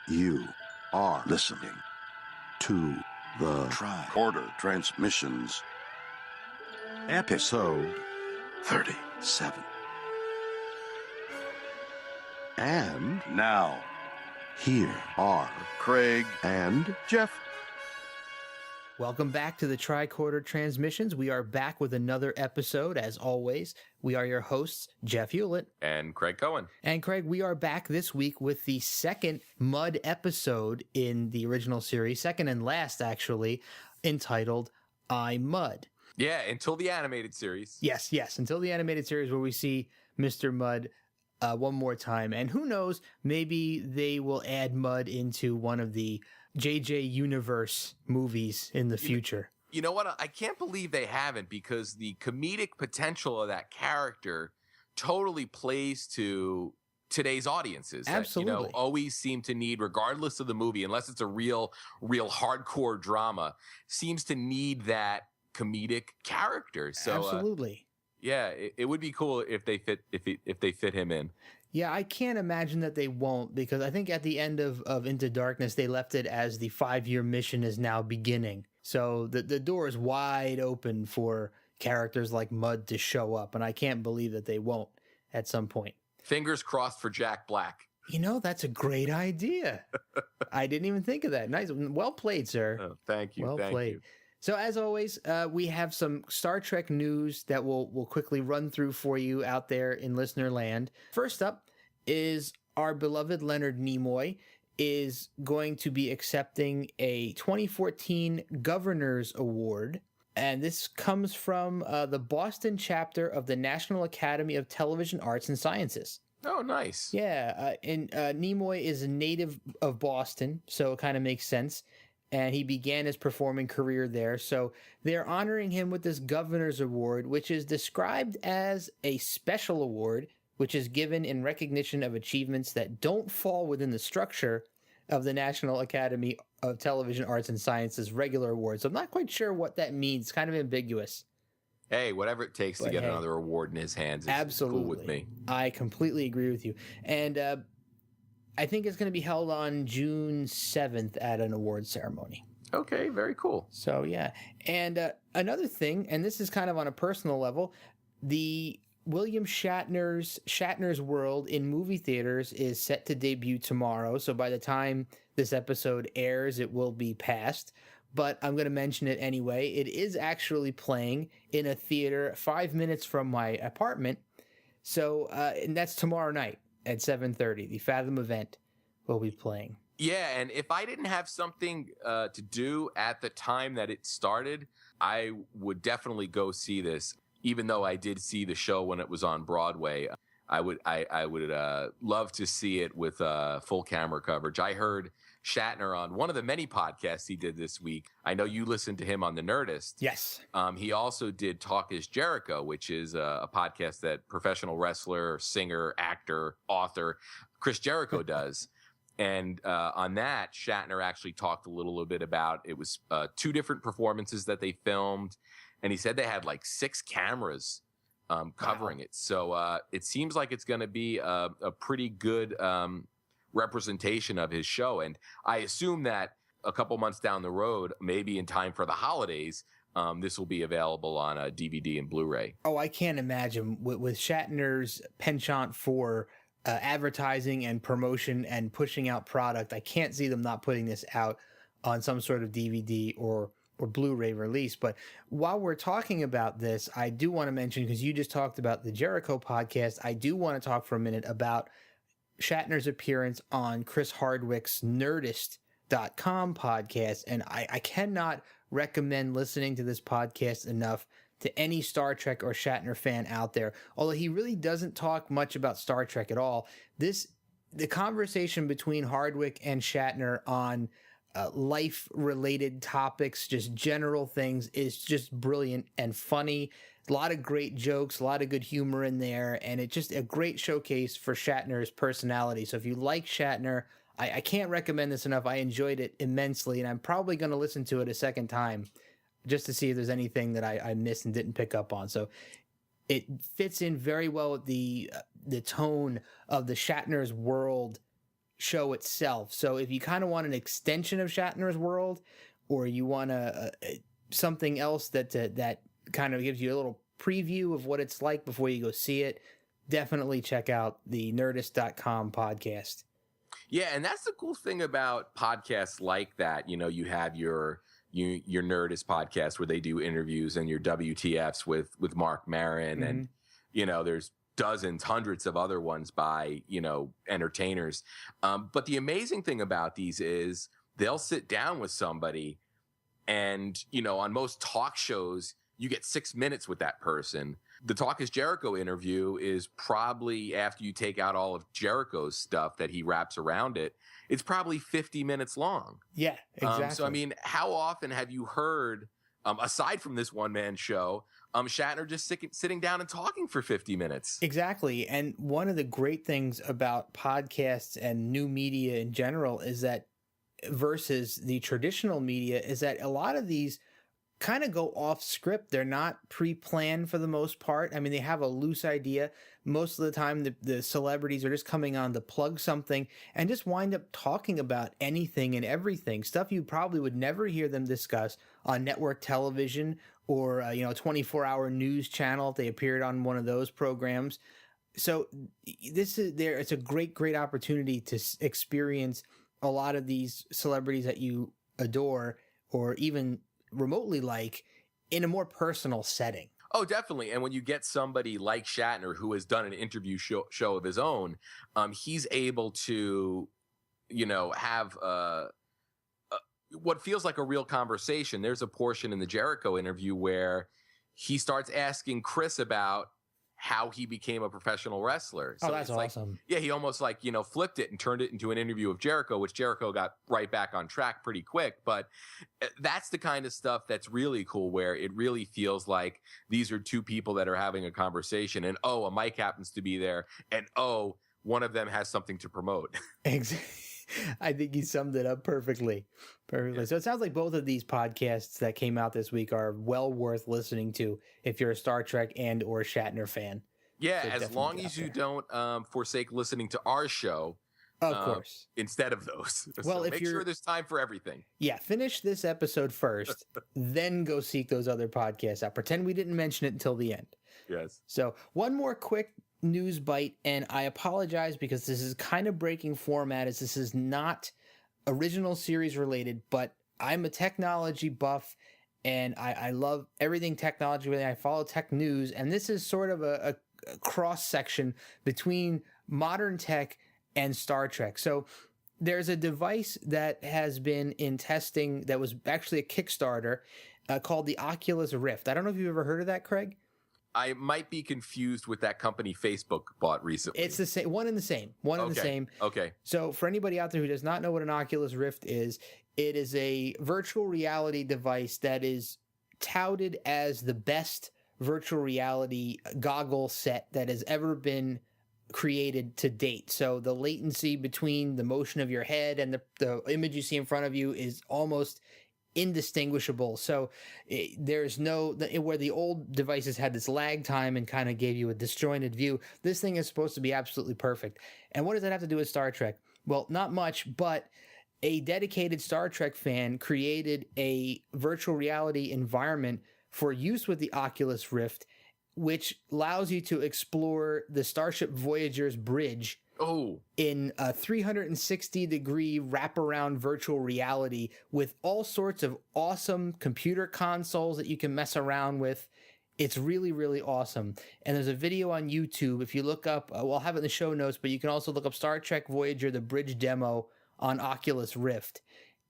You are listening to the Tricorder Transmissions, ep037. And now, here are Craig and Jeff. Welcome back to the Tricorder Transmissions. We are back with another episode. As always, we are your hosts, Jeff Hewlett. And Craig Cohen. And Craig, we are back this week with the second Mud episode in the original series, second and last, actually, entitled I, Mud. Yeah, until the animated series. Yes, until the animated series where we see Mr. Mud one more time. And who knows, maybe they will add Mud into one of the JJ Universe movies in the future. You know what? I can't believe they haven't, because the comedic potential of that character totally plays to today's audiences. Absolutely. That, always seem to need, regardless of the movie, unless it's a real hardcore drama, seems to need that comedic character. So, absolutely. Yeah, it would be cool if they fit him in. Yeah, I can't imagine that they won't, because I think at the end of Into Darkness, they left it as the 5-year mission is now beginning. So the door is wide open for characters like Mud to show up, and I can't believe that they won't at some point. Fingers crossed for Jack Black. That's a great idea. I didn't even think of that. Nice. Well played, sir. Oh, thank you. Well played. You. So as always, we have some Star Trek news that we'll quickly run through for you out there in listener land. First up is our beloved Leonard Nimoy is going to be accepting a 2014 Governor's Award. And this comes from the Boston chapter of the National Academy of Television Arts and Sciences. Oh, nice. Yeah, and Nimoy is a native of Boston, so it kind of makes sense. And he began his performing career there. So they're honoring him with this Governor's Award, which is described as a special award, which is given in recognition of achievements that don't fall within the structure of the National Academy of Television Arts and Sciences regular awards. So I'm not quite sure what that means. It's kind of ambiguous. Hey, whatever it takes to get another award in his hands is absolutely cool with me. I completely agree with you. And I think it's going to be held on June 7th at an award ceremony. Okay, very cool. So, yeah. And another thing, and this is kind of on a personal level, the William Shatner's World in movie theaters is set to debut tomorrow. So by the time this episode airs, it will be past. But I'm going to mention it anyway. It is actually playing in a theater 5 minutes from my apartment. So, and that's tomorrow night at 7:30. The Fathom event will be playing. Yeah, and if I didn't have something to do at the time that it started, I would definitely go see this. Even though I did see the show when it was on Broadway, I would love to see it with full camera coverage. I heard Shatner on one of the many podcasts he did this week. I know you listened to him on The Nerdist. Yes. He also did Talk is Jericho, which is a podcast that professional wrestler, singer, actor, author Chris Jericho does. And on that, Shatner actually talked a little bit about, it was 2 different performances that they filmed. And he said they had like 6 cameras covering it. So it seems like it's going to be a pretty good representation of his show. And I assume that a couple months down the road, maybe in time for the holidays, this will be available on a DVD and Blu-ray. Oh, I can't imagine with Shatner's penchant for advertising and promotion and pushing out product. I can't see them not putting this out on some sort of DVD or Blu-ray release. But while we're talking about this, I do want to mention, because you just talked about the Jericho podcast, I do want to talk for a minute about Shatner's appearance on Chris Hardwick's Nerdist.com podcast. And I cannot recommend listening to this podcast enough to any Star Trek or Shatner fan out there. Although he really doesn't talk much about Star Trek at all, the conversation between Hardwick and Shatner on life-related topics, just general things, is just brilliant and funny. A lot of great jokes, a lot of good humor in there, and it's just a great showcase for Shatner's personality. So if you like Shatner, I can't recommend this enough. I enjoyed it immensely, and I'm probably going to listen to it a second time just to see if there's anything that I missed and didn't pick up on. So it fits in very well with the tone of the Shatner's World show itself. So if you kind of want an extension of Shatner's world, or you want something else that kind of gives you a little preview of what it's like before you go see it, definitely check out the Nerdist.com podcast. Yeah, and that's the cool thing about podcasts like that. You know, you have your Nerdist podcast where they do interviews, and your WTFs with Mark Maron, and you know, there's dozens, hundreds of other ones by, you know, entertainers. But the amazing thing about these is they'll sit down with somebody, and, you know, on most talk shows, you get 6 minutes with that person. The Talk is Jericho interview is probably, after you take out all of Jericho's stuff that he wraps around it, it's probably 50 minutes long. Yeah, exactly. So, I mean, how often have you heard, aside from this one-man show, Shatner just sitting down and talking for 50 minutes? Exactly. And one of the great things about podcasts and new media in general is that, versus the traditional media, is that a lot of these kind of go off script. They're not pre-planned for the most part. I mean, they have a loose idea. Most of the time, the celebrities are just coming on to plug something and just wind up talking about anything and everything, stuff you probably would never hear them discuss on network television or, 24-hour news channel if they appeared on one of those programs. So it's a great opportunity to experience a lot of these celebrities that you adore or even remotely like in a more personal setting. Oh, definitely. And when you get somebody like Shatner, who has done an interview show of his own, he's able to, you know, have what feels like a real conversation. There's a portion in the Jericho interview where he starts asking Chris about how he became a professional wrestler. So that's awesome. Yeah, he almost flipped it and turned it into an interview of Jericho, which Jericho got right back on track pretty quick. But that's the kind of stuff that's really cool, where it really feels like these are two people that are having a conversation, and a mic happens to be there, and one of them has something to promote. Exactly. I think you summed it up perfectly. Yeah. So it sounds like both of these podcasts that came out this week are well worth listening to if you're a Star Trek and or Shatner fan. Yeah, so as long as you don't forsake listening to our show. Of course. Instead of those. Well, so make sure there's time for everything. Yeah, finish this episode first, then go seek those other podcasts out. Pretend we didn't mention it until the end. Yes. So one more quick news bite, and I apologize because this is kind of breaking format, as this is not original series related, but I'm a technology buff and I love everything technology related. I follow tech news, and this is sort of a cross section between modern tech and Star Trek. So there's a device that has been in testing that was actually a Kickstarter called the Oculus Rift. I don't know if you've ever heard of that, Craig. I might be confused with that company Facebook bought recently. It's the same, one and the same. The same. Okay. So for anybody out there who does not know what an Oculus Rift is, it is a virtual reality device that is touted as the best virtual reality goggle set that has ever been created to date. So the latency between the motion of your head and the image you see in front of you is almost indistinguishable. So there's where the old devices had this lag time and kind of gave you a disjointed view. This thing is supposed to be absolutely perfect. And what does that have to do with Star Trek? Well, not much, but a dedicated Star Trek fan created a virtual reality environment for use with the Oculus Rift, which allows you to explore the Starship Voyager's bridge in a 360-degree wraparound virtual reality with all sorts of awesome computer consoles that you can mess around with. It's really, really awesome. And there's a video on YouTube. If you look up, I'll have it in the show notes, but you can also look up Star Trek Voyager, the bridge demo on Oculus Rift.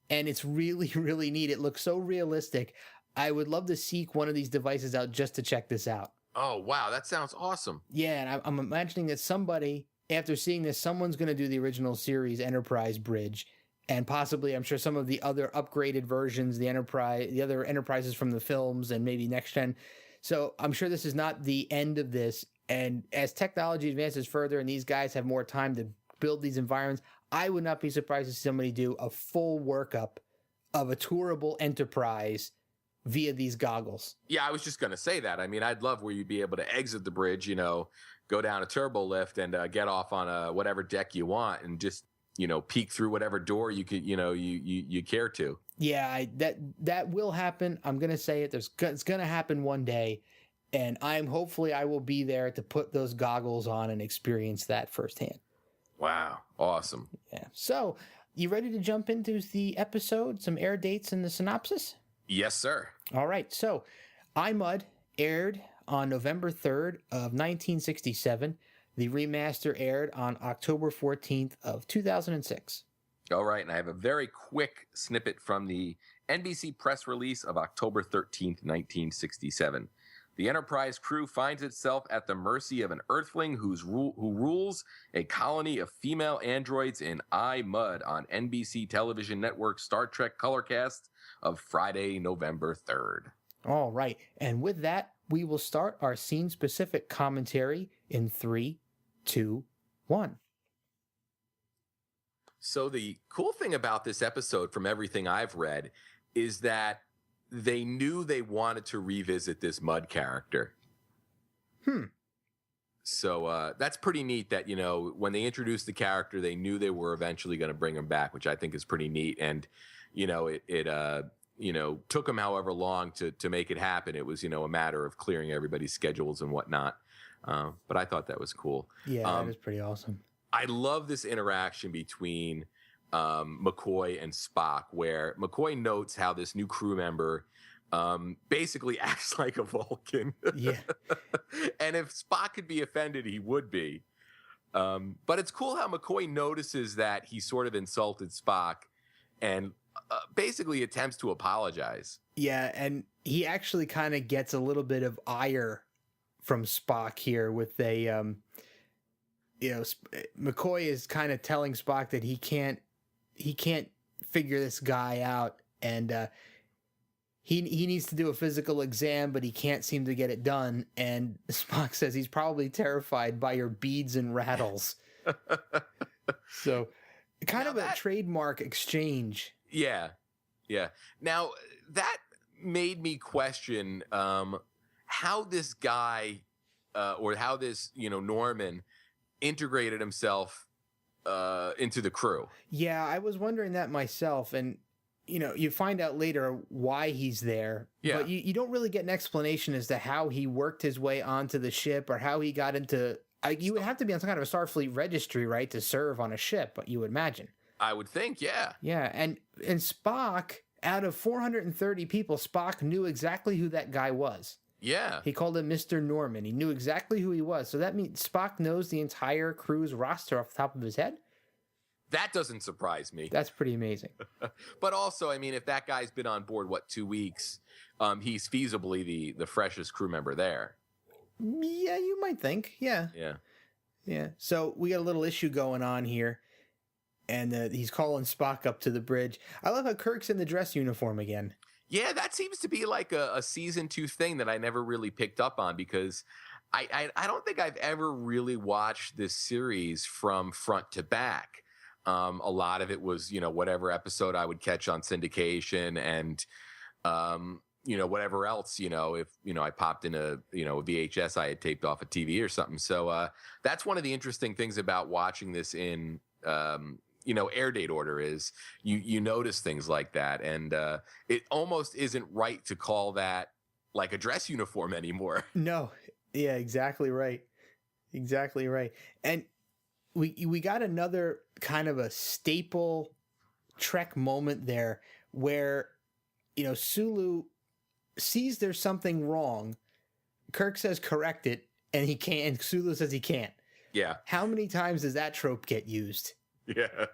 And it's really, really neat. It looks so realistic. I would love to seek one of these devices out just to check this out. Oh, wow. That sounds awesome. Yeah, and I'm imagining that somebody, after seeing this, someone's going to do the original series Enterprise bridge, and possibly, I'm sure, some of the other upgraded versions, the other Enterprises from the films, and maybe next gen. So I'm sure this is not the end of this. And as technology advances further and these guys have more time to build these environments, I would not be surprised to see somebody do a full workup of a tourable Enterprise via these goggles. Yeah, I was just going to say that. I mean, I'd love where you'd be able to exit the bridge, go down a turbo lift and get off on whatever deck you want and just peek through whatever door you could, you care to. Yeah, that will happen. I'm gonna say it. It's gonna happen one day, and hopefully I will be there to put those goggles on and experience that firsthand. Wow, awesome. Yeah. So, you ready to jump into the episode? Some air dates and the synopsis? Yes, sir. All right. So, iMud aired on November 3rd of 1967. The remaster aired on October 14th of 2006. All right, and I have a very quick snippet from the NBC press release of October 13th, 1967. The Enterprise crew finds itself at the mercy of an Earthling who rules a colony of female androids in iMud on NBC television network Star Trek Colorcast of Friday, November 3rd. All right, and with that, we will start our scene-specific commentary in 3, 2, 1. So the cool thing about this episode, from everything I've read, is that they knew they wanted to revisit this Mud character. So that's pretty neat that, when they introduced the character, they knew they were eventually going to bring him back, which I think is pretty neat. And, it took them however long to make it happen. It was, a matter of clearing everybody's schedules and whatnot. But I thought that was cool. Yeah, that is pretty awesome. I love this interaction between McCoy and Spock, where McCoy notes how this new crew member basically acts like a Vulcan. Yeah. And if Spock could be offended, he would be. But it's cool how McCoy notices that he sort of insulted Spock and basically attempts to apologize. Yeah, and he actually kind of gets a little bit of ire from Spock here with a... McCoy is kind of telling Spock that he can't figure this guy out, and he needs to do a physical exam, but he can't seem to get it done. And Spock says he's probably terrified by your beads and rattles. So, kind of a trademark exchange. Yeah. Now that made me question how this guy or how this Norman integrated himself into the crew. Yeah, I was wondering that myself, and you find out later why he's there, but you don't really get an explanation as to how he worked his way onto the ship or how he got into... you would have to be on some kind of a Starfleet registry, right, to serve on a ship, you would imagine. I would think, yeah. Yeah, and Spock, out of 430 people, Spock knew exactly who that guy was. Yeah. He called him Mr. Norman. He knew exactly who he was. So that means Spock knows the entire crew's roster off the top of his head? That doesn't surprise me. That's pretty amazing. But also, I mean, if that guy's been on board, 2 weeks, he's feasibly the freshest crew member there. Yeah, you might think. Yeah. So we got a little issue going on here. And he's calling Spock up to the bridge. I love how Kirk's in the dress uniform again. Yeah, that seems to be like a season 2 thing that I never really picked up on, because I don't think I've ever really watched this series from front to back. A lot of it was, whatever episode I would catch on syndication and, whatever else, if, I popped in a VHS I had taped off a TV or something. So that's one of the interesting things about watching this in air date order is you notice things like that. And it almost isn't right to call that like a dress uniform anymore. No. Yeah, exactly right. Exactly right. And we got another kind of a staple Trek moment there where, Sulu sees there's something wrong. Kirk says correct it, and he can't, and Sulu says he can't. Yeah. How many times does that trope get used? Yeah.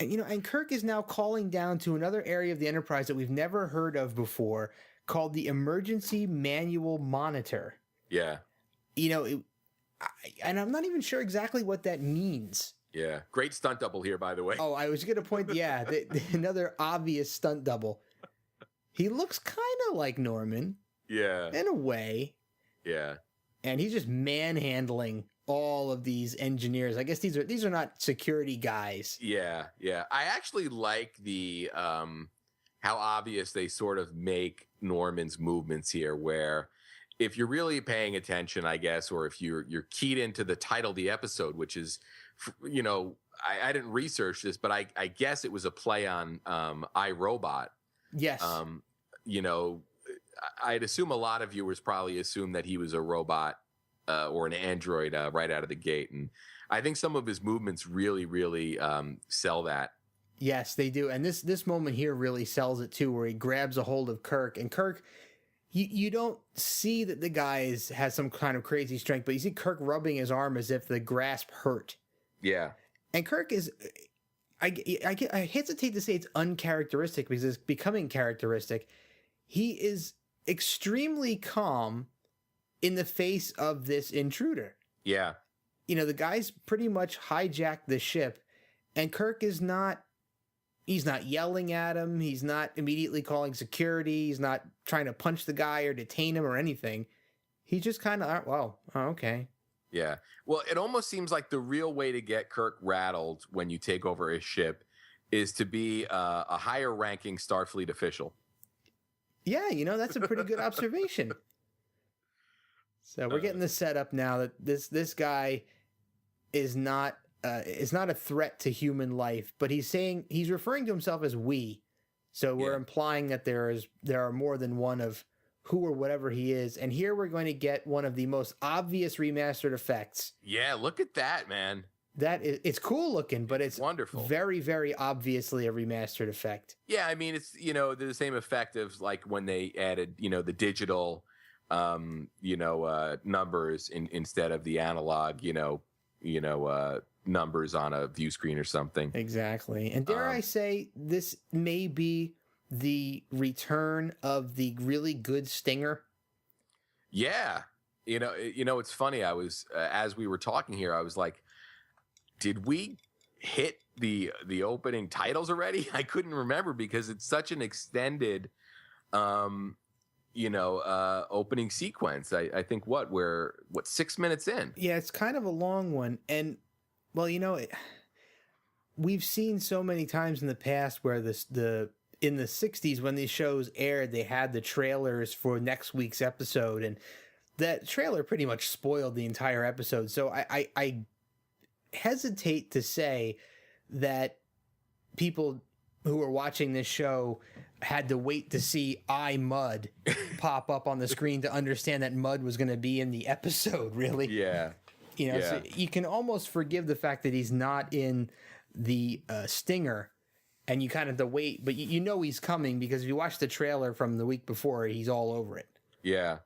And, and Kirk is now calling down to another area of the Enterprise that we've never heard of before called the Emergency Manual Monitor. Yeah. And I'm not even sure exactly what that means. Yeah. Great stunt double here, by the way. Oh, I was going to point, another obvious stunt double. He looks kind of like Norman. Yeah. In a way. Yeah. And he's just manhandling all of these engineers. I guess these are not security guys. Yeah. I actually like the how obvious they sort of make Norman's movements here, where if you're really paying attention, I guess, or if you're keyed into the title of the episode, which is, I didn't research this, but I guess it was a play on iRobot. Yes. You know, I'd assume a lot of viewers probably assume that he was a robot or an android right out of the gate. And I think some of his movements really, really sell that. Yes, they do. And this moment here really sells it too, where he grabs a hold of Kirk. And Kirk, you don't see that the guy has some kind of crazy strength, but you see Kirk rubbing his arm as if the grasp hurt. Yeah. And Kirk is, I hesitate to say it's uncharacteristic because it's becoming characteristic. He is extremely calm in the face of this intruder. Yeah. You know, the guy's pretty much hijacked the ship, and Kirk is not, he's not yelling at him. He's not immediately calling security. He's not trying to punch the guy or detain him or anything. He's just kind of, well, okay. Yeah. Well, it almost seems like the real way to get Kirk rattled when you take over his ship is to be a higher ranking Starfleet official. Yeah, you know, that's a pretty good observation. So we're getting the setup now that this guy is not a threat to human life, but he's referring to himself as we. So we're implying that there are more than one of who or whatever he is. And here we're going to get one of the most obvious remastered effects. Yeah, look at that, man. It's cool looking, but it's wonderful. Very, very obviously a remastered effect. Yeah, I mean, it's, you know, the same effect of like when they added, you know, the digital, numbers instead of the analog, numbers on a view screen or something. Exactly. And dare I say, this may be the return of the really good stinger. Yeah. You know, it's funny. I was, as we were talking here, I was like, did we hit the opening titles already? I couldn't remember because it's such an extended, opening sequence. I think we're 6 minutes in. Yeah, it's kind of a long one. And well, we've seen so many times in the past where in the 60s when these shows aired, they had the trailers for next week's episode, and that trailer pretty much spoiled the entire episode. So I hesitate to say that people who are watching this show had to wait to see Mud pop up on the screen to understand that Mud was going to be in the episode, really. Yeah. So you can almost forgive the fact that he's not in the stinger, and you kind of have to wait, but you know he's coming because if you watch the trailer from the week before, he's all over it. Yeah.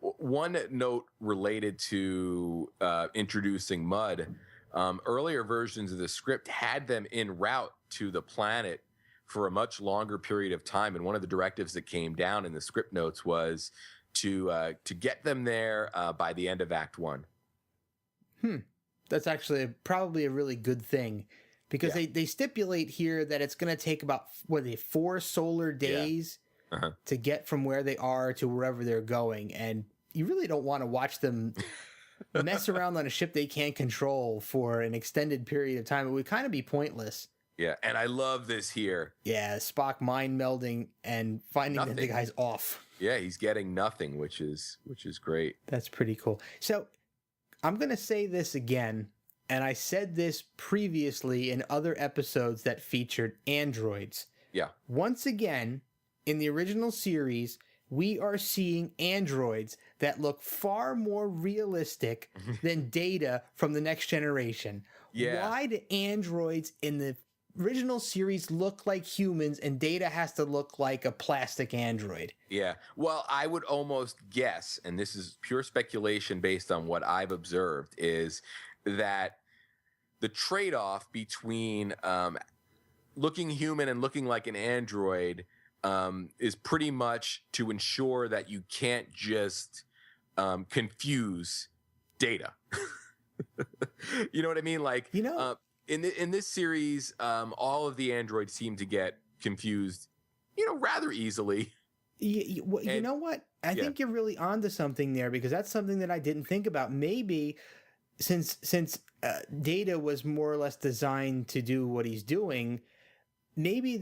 One note related to introducing Mud, earlier versions of the script had them en route to the planet for a much longer period of time, and one of the directives that came down in the script notes was to get them there by the end of Act 1. That's actually probably a really good thing, because they stipulate here that it's going to take about 4 solar days to get from where they are to wherever they're going, and you really don't want to watch them mess around on a ship they can't control for an extended period of time. It would kind of be pointless. Yeah, and I love this here. Yeah, Spock mind melding and finding that the guy's off. Yeah, he's getting nothing, which is great. That's pretty cool. So I'm going to say this again, and I said this previously in other episodes that featured androids. Yeah. Once again, in the original series, we are seeing androids that look far more realistic than Data from the Next Generation. Yeah. Why do androids in the original series look like humans and Data has to look like a plastic android? Yeah. Well, I would almost guess, and this is pure speculation based on what I've observed, is that the trade-off between looking human and looking like an android is pretty much to ensure that you can't just confuse Data. You know what I mean? Like, in this series, all of the androids seem to get confused, rather easily. You know what? I think you're really onto something there, because that's something that I didn't think about. Maybe since Data was more or less designed to do what he's doing, maybe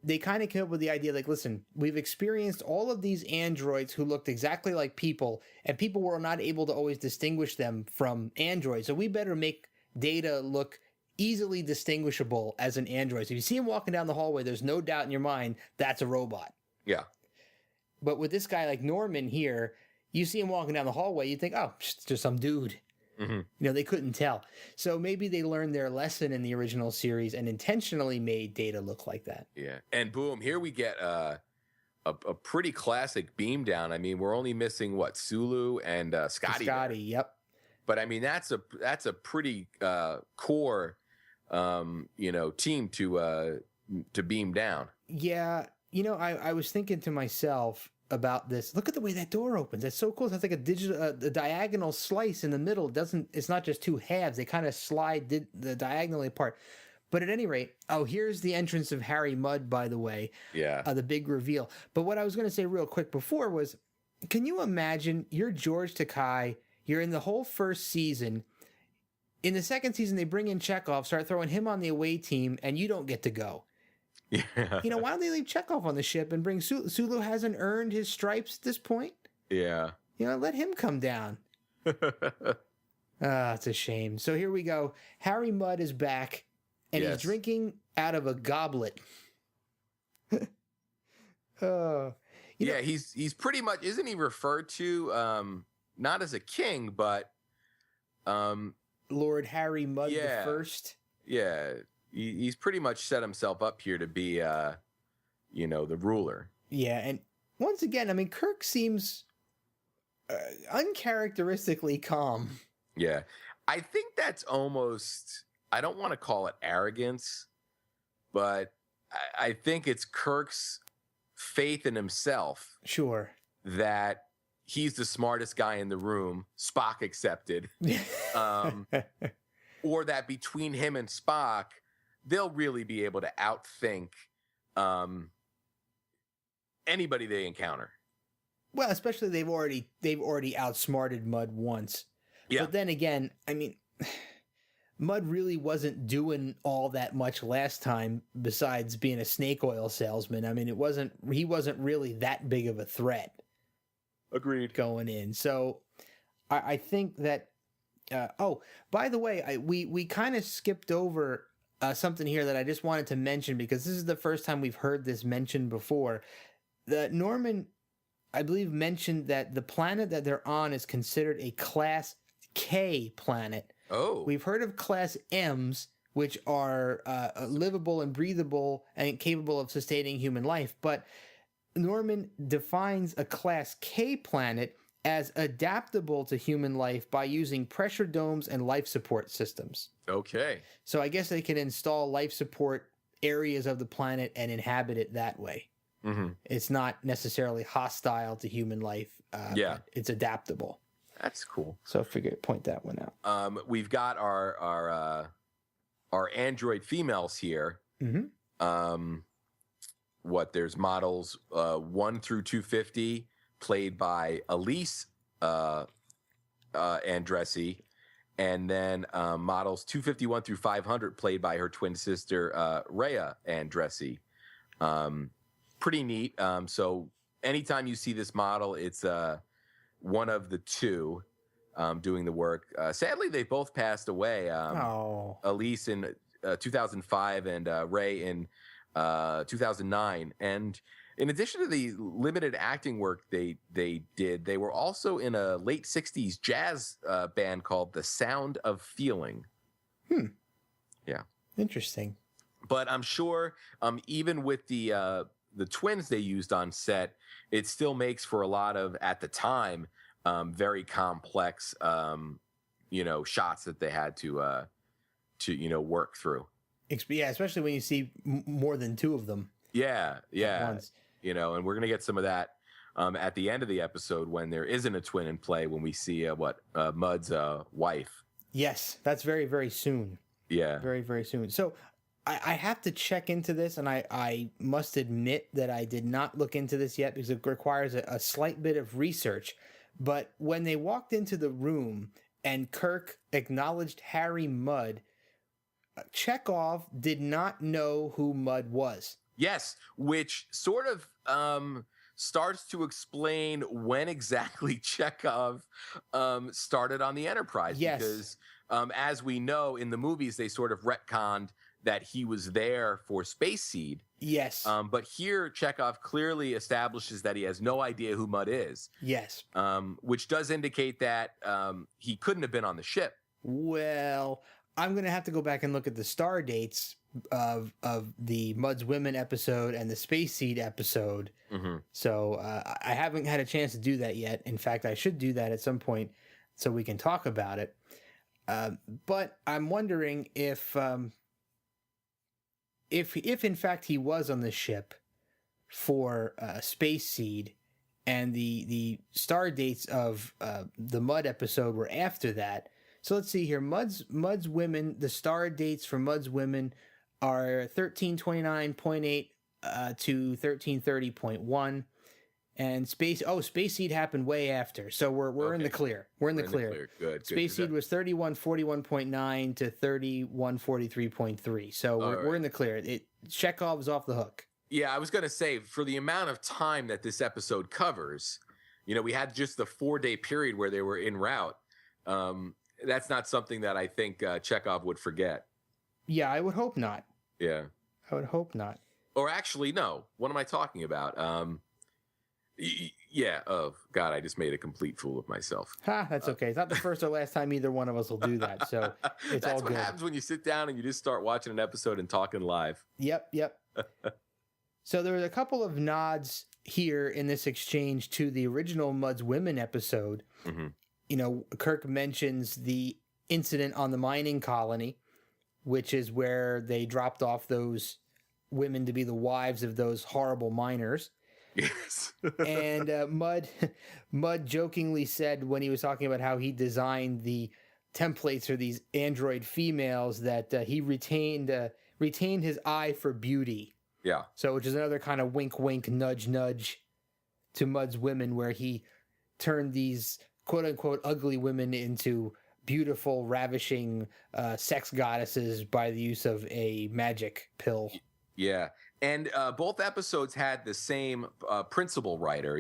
they kind of came up with the idea, like, listen, we've experienced all of these androids who looked exactly like people, and people were not able to always distinguish them from androids. So we better make Data look easily distinguishable as an android. So if you see him walking down the hallway, there's no doubt in your mind that's a robot. Yeah. But with this guy like Norman here, you see him walking down the hallway, you think, oh, it's just some dude. They couldn't tell. So maybe they learned their lesson in the original series and intentionally made Data look like that. Yeah. And boom, here we get a pretty classic beam down. I mean, we're only missing what, Sulu and Scotty. Scotty, yep. But I mean, that's a pretty core, team to beam down. Yeah. I was thinking to myself about this. Look at the way that door opens. That's so cool. It has like a diagonal slice in the middle. It's not just two halves. They kind of slide the diagonally apart. But at any rate, here's the entrance of Harry Mudd, by the way. Yeah. The big reveal. But what I was going to say real quick before was, can you imagine you're George Takei, you're in the whole first season. In the second season, they bring in Chekhov, start throwing him on the away team, and you don't get to go. Yeah. Why don't they leave Chekhov on the ship and bring Sulu? Sulu hasn't earned his stripes at this point. Yeah. Let him come down. It's a shame. So here we go. Harry Mudd is back, and he's drinking out of a goblet. He's pretty much, isn't he referred to not as a king, but Lord Harry Mudd the First? Yeah. He's pretty much set himself up here to be, the ruler. Yeah, and once again, I mean, Kirk seems uncharacteristically calm. Yeah. I think that's almost, I don't want to call it arrogance, but I think it's Kirk's faith in himself. Sure. That he's the smartest guy in the room, Spock accepted. Or that between him and Spock, they'll really be able to outthink anybody they encounter. Well, especially they've already outsmarted Mudd once. Yeah. But then again, I mean, Mudd really wasn't doing all that much last time besides being a snake oil salesman. I mean, he wasn't really that big of a threat. Agreed. Going in. So I think that by the way, we kind of skipped over something here that I just wanted to mention because this is the first time we've heard this mentioned before. Norman, I believe, mentioned that the planet that they're on is considered a Class K planet. Oh. We've heard of Class Ms, which are livable and breathable and capable of sustaining human life. But Norman defines a Class K planet as adaptable to human life by using pressure domes and life support systems. Okay. So I guess they can install life support areas of the planet and inhabit it that way. Mm-hmm. It's not necessarily hostile to human life. But it's adaptable. That's cool. So point that one out. We've got our android females here. Mm-hmm. There's models 1 through 250 played by Elise Andressi, and then models 251 through 500 played by her twin sister Rhea Andressi. Pretty neat. So anytime you see this model, it's one of the two doing the work. Sadly, they both passed away. Elise in 2005 and Ray in 2009. And in addition to the limited acting work they did, they were also in a late 60s jazz band called The Sound of Feeling. Yeah. Interesting. But I'm sure even with the twins they used on set, it still makes for a lot of, at the time, very complex, shots that they had to work through. Yeah, especially when you see more than two of them. Yeah. And we're going to get some of that at the end of the episode when there isn't a twin in play, when we see Mudd's wife. Yes, that's very, very soon. Yeah. Very, very soon. So I have to check into this, and I must admit that I did not look into this yet because it requires a slight bit of research. But when they walked into the room and Kirk acknowledged Harry Mudd, Chekhov did not know who Mudd was. Yes, which sort of starts to explain when exactly Chekhov started on the Enterprise. Yes. Because as we know in the movies, they sort of retconned that he was there for Space Seed. Yes. But here, Chekhov clearly establishes that he has no idea who Mudd is. Yes. Which does indicate that he couldn't have been on the ship. Well, I'm going to have to go back and look at the star dates of the Mudd's Women episode and the Space Seed episode. Mm-hmm. So I haven't had a chance to do that yet. In fact, I should do that at some point so we can talk about it. But I'm wondering if in fact he was on the ship for Space Seed, and the star dates of the Mudd episode were after that. So let's see here. Mudd's Women, the star dates for Mudd's Women are 1329.8 to 1330.1. And Space Seed happened way after. So we're in the clear. We're in the clear. Good. Space Seed was 3141.9 to 3143.3. So we're in the clear. Chekhov's off the hook. Yeah, I was going to say, for the amount of time that this episode covers, we had just the 4-day period where they were en route. That's not something that I think Chekhov would forget. Yeah, I would hope not. Yeah. I would hope not. Or actually, no. What am I talking about? Yeah. Oh, God, I just made a complete fool of myself. That's okay. It's not the first or last time either one of us will do that. So it's all good. That's what happens when you sit down and you just start watching an episode and talking live. Yep. So there were a couple of nods here in this exchange to the original Mudd's Women episode. Mm-hmm. Kirk mentions the incident on the mining colony, which is where they dropped off those women to be the wives of those horrible miners. Yes. And Mudd jokingly said when he was talking about how he designed the templates for these android females that he retained his eye for beauty. Yeah. So, which is another kind of wink, wink, nudge, nudge to Mudd's Women, where he turned these quote unquote ugly women into beautiful, ravishing sex goddesses by the use of a magic pill. Yeah. And both episodes had the same principal writer,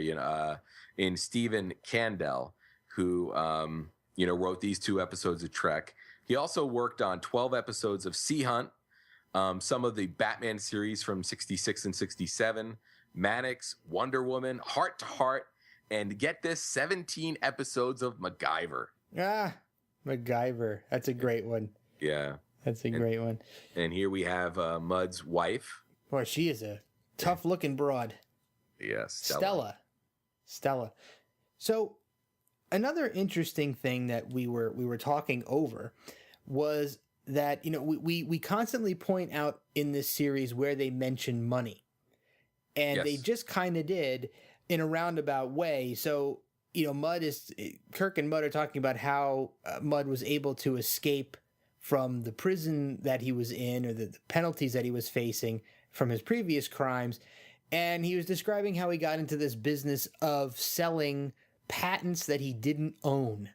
in Stephen Kandel, who, wrote these 2 episodes of Trek. He also worked on 12 episodes of Sea Hunt, some of the Batman series from 66 and 67, Mannix, Wonder Woman, Heart to Heart, and get this, 17 episodes of MacGyver. MacGyver. That's a great one. Yeah. That's a great one. And here we have Mudd's wife. Boy, she is a tough-looking broad. Yes, Stella. So, another interesting thing that we were talking over was that we constantly point out in this series where they mention money, and yes. They just kind of did in a roundabout way. So, Kirk and Mudd are talking about how Mudd was able to escape from the prison that he was in, or the penalties that he was facing from his previous crimes. And he was describing how he got into this business of selling patents that he didn't own.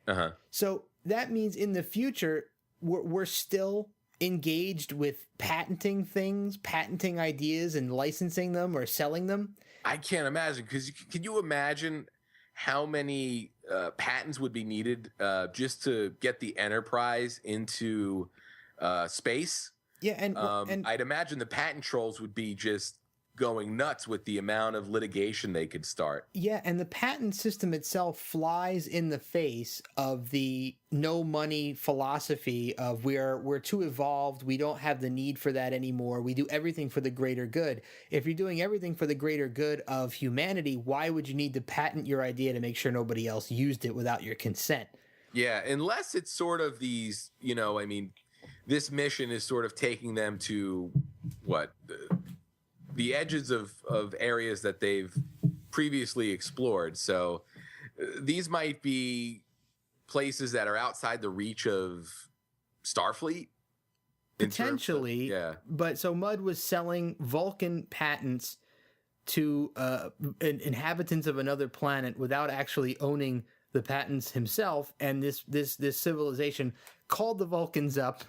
Uh-huh. So that means in the future, we're still engaged with patenting things, patenting ideas and licensing them or selling them. I can't imagine, because can you imagine how many patents would be needed just to get the Enterprise into space? Yeah, and I'd imagine the patent trolls would be just going nuts with the amount of litigation they could start. Yeah, and the patent system itself flies in the face of the no money philosophy of we're too evolved, we don't have the need for that anymore, we do everything for the greater good. If you're doing everything for the greater good of humanity, why would you need to patent your idea to make sure nobody else used it without your consent? Yeah, unless it's sort of these, this mission is sort of taking them to the edges of areas that they've previously explored. So these might be places that are outside the reach of Starfleet. Potentially. Yeah. But so Mudd was selling Vulcan patents to inhabitants of another planet without actually owning the patents himself. And this civilization called the Vulcans up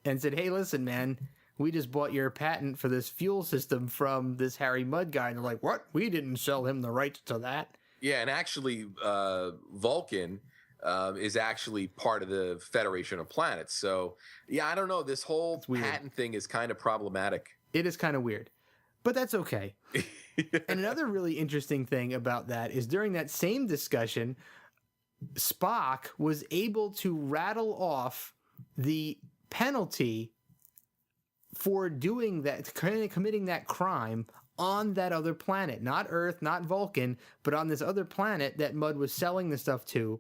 and said, hey, listen, man, we just bought your patent for this fuel system from this Harry Mudd guy. And they're like, what? We didn't sell him the rights to that. Yeah, and actually, Vulcan is actually part of the Federation of Planets. So, yeah, I don't know. This whole patent thing is kind of problematic. It is kind of weird, but that's okay. And another really interesting thing about that is during that same discussion, Spock was able to rattle off the penalty for doing that, committing that crime on that other planet. Not Earth, not Vulcan, but on this other planet that Mudd was selling the stuff to.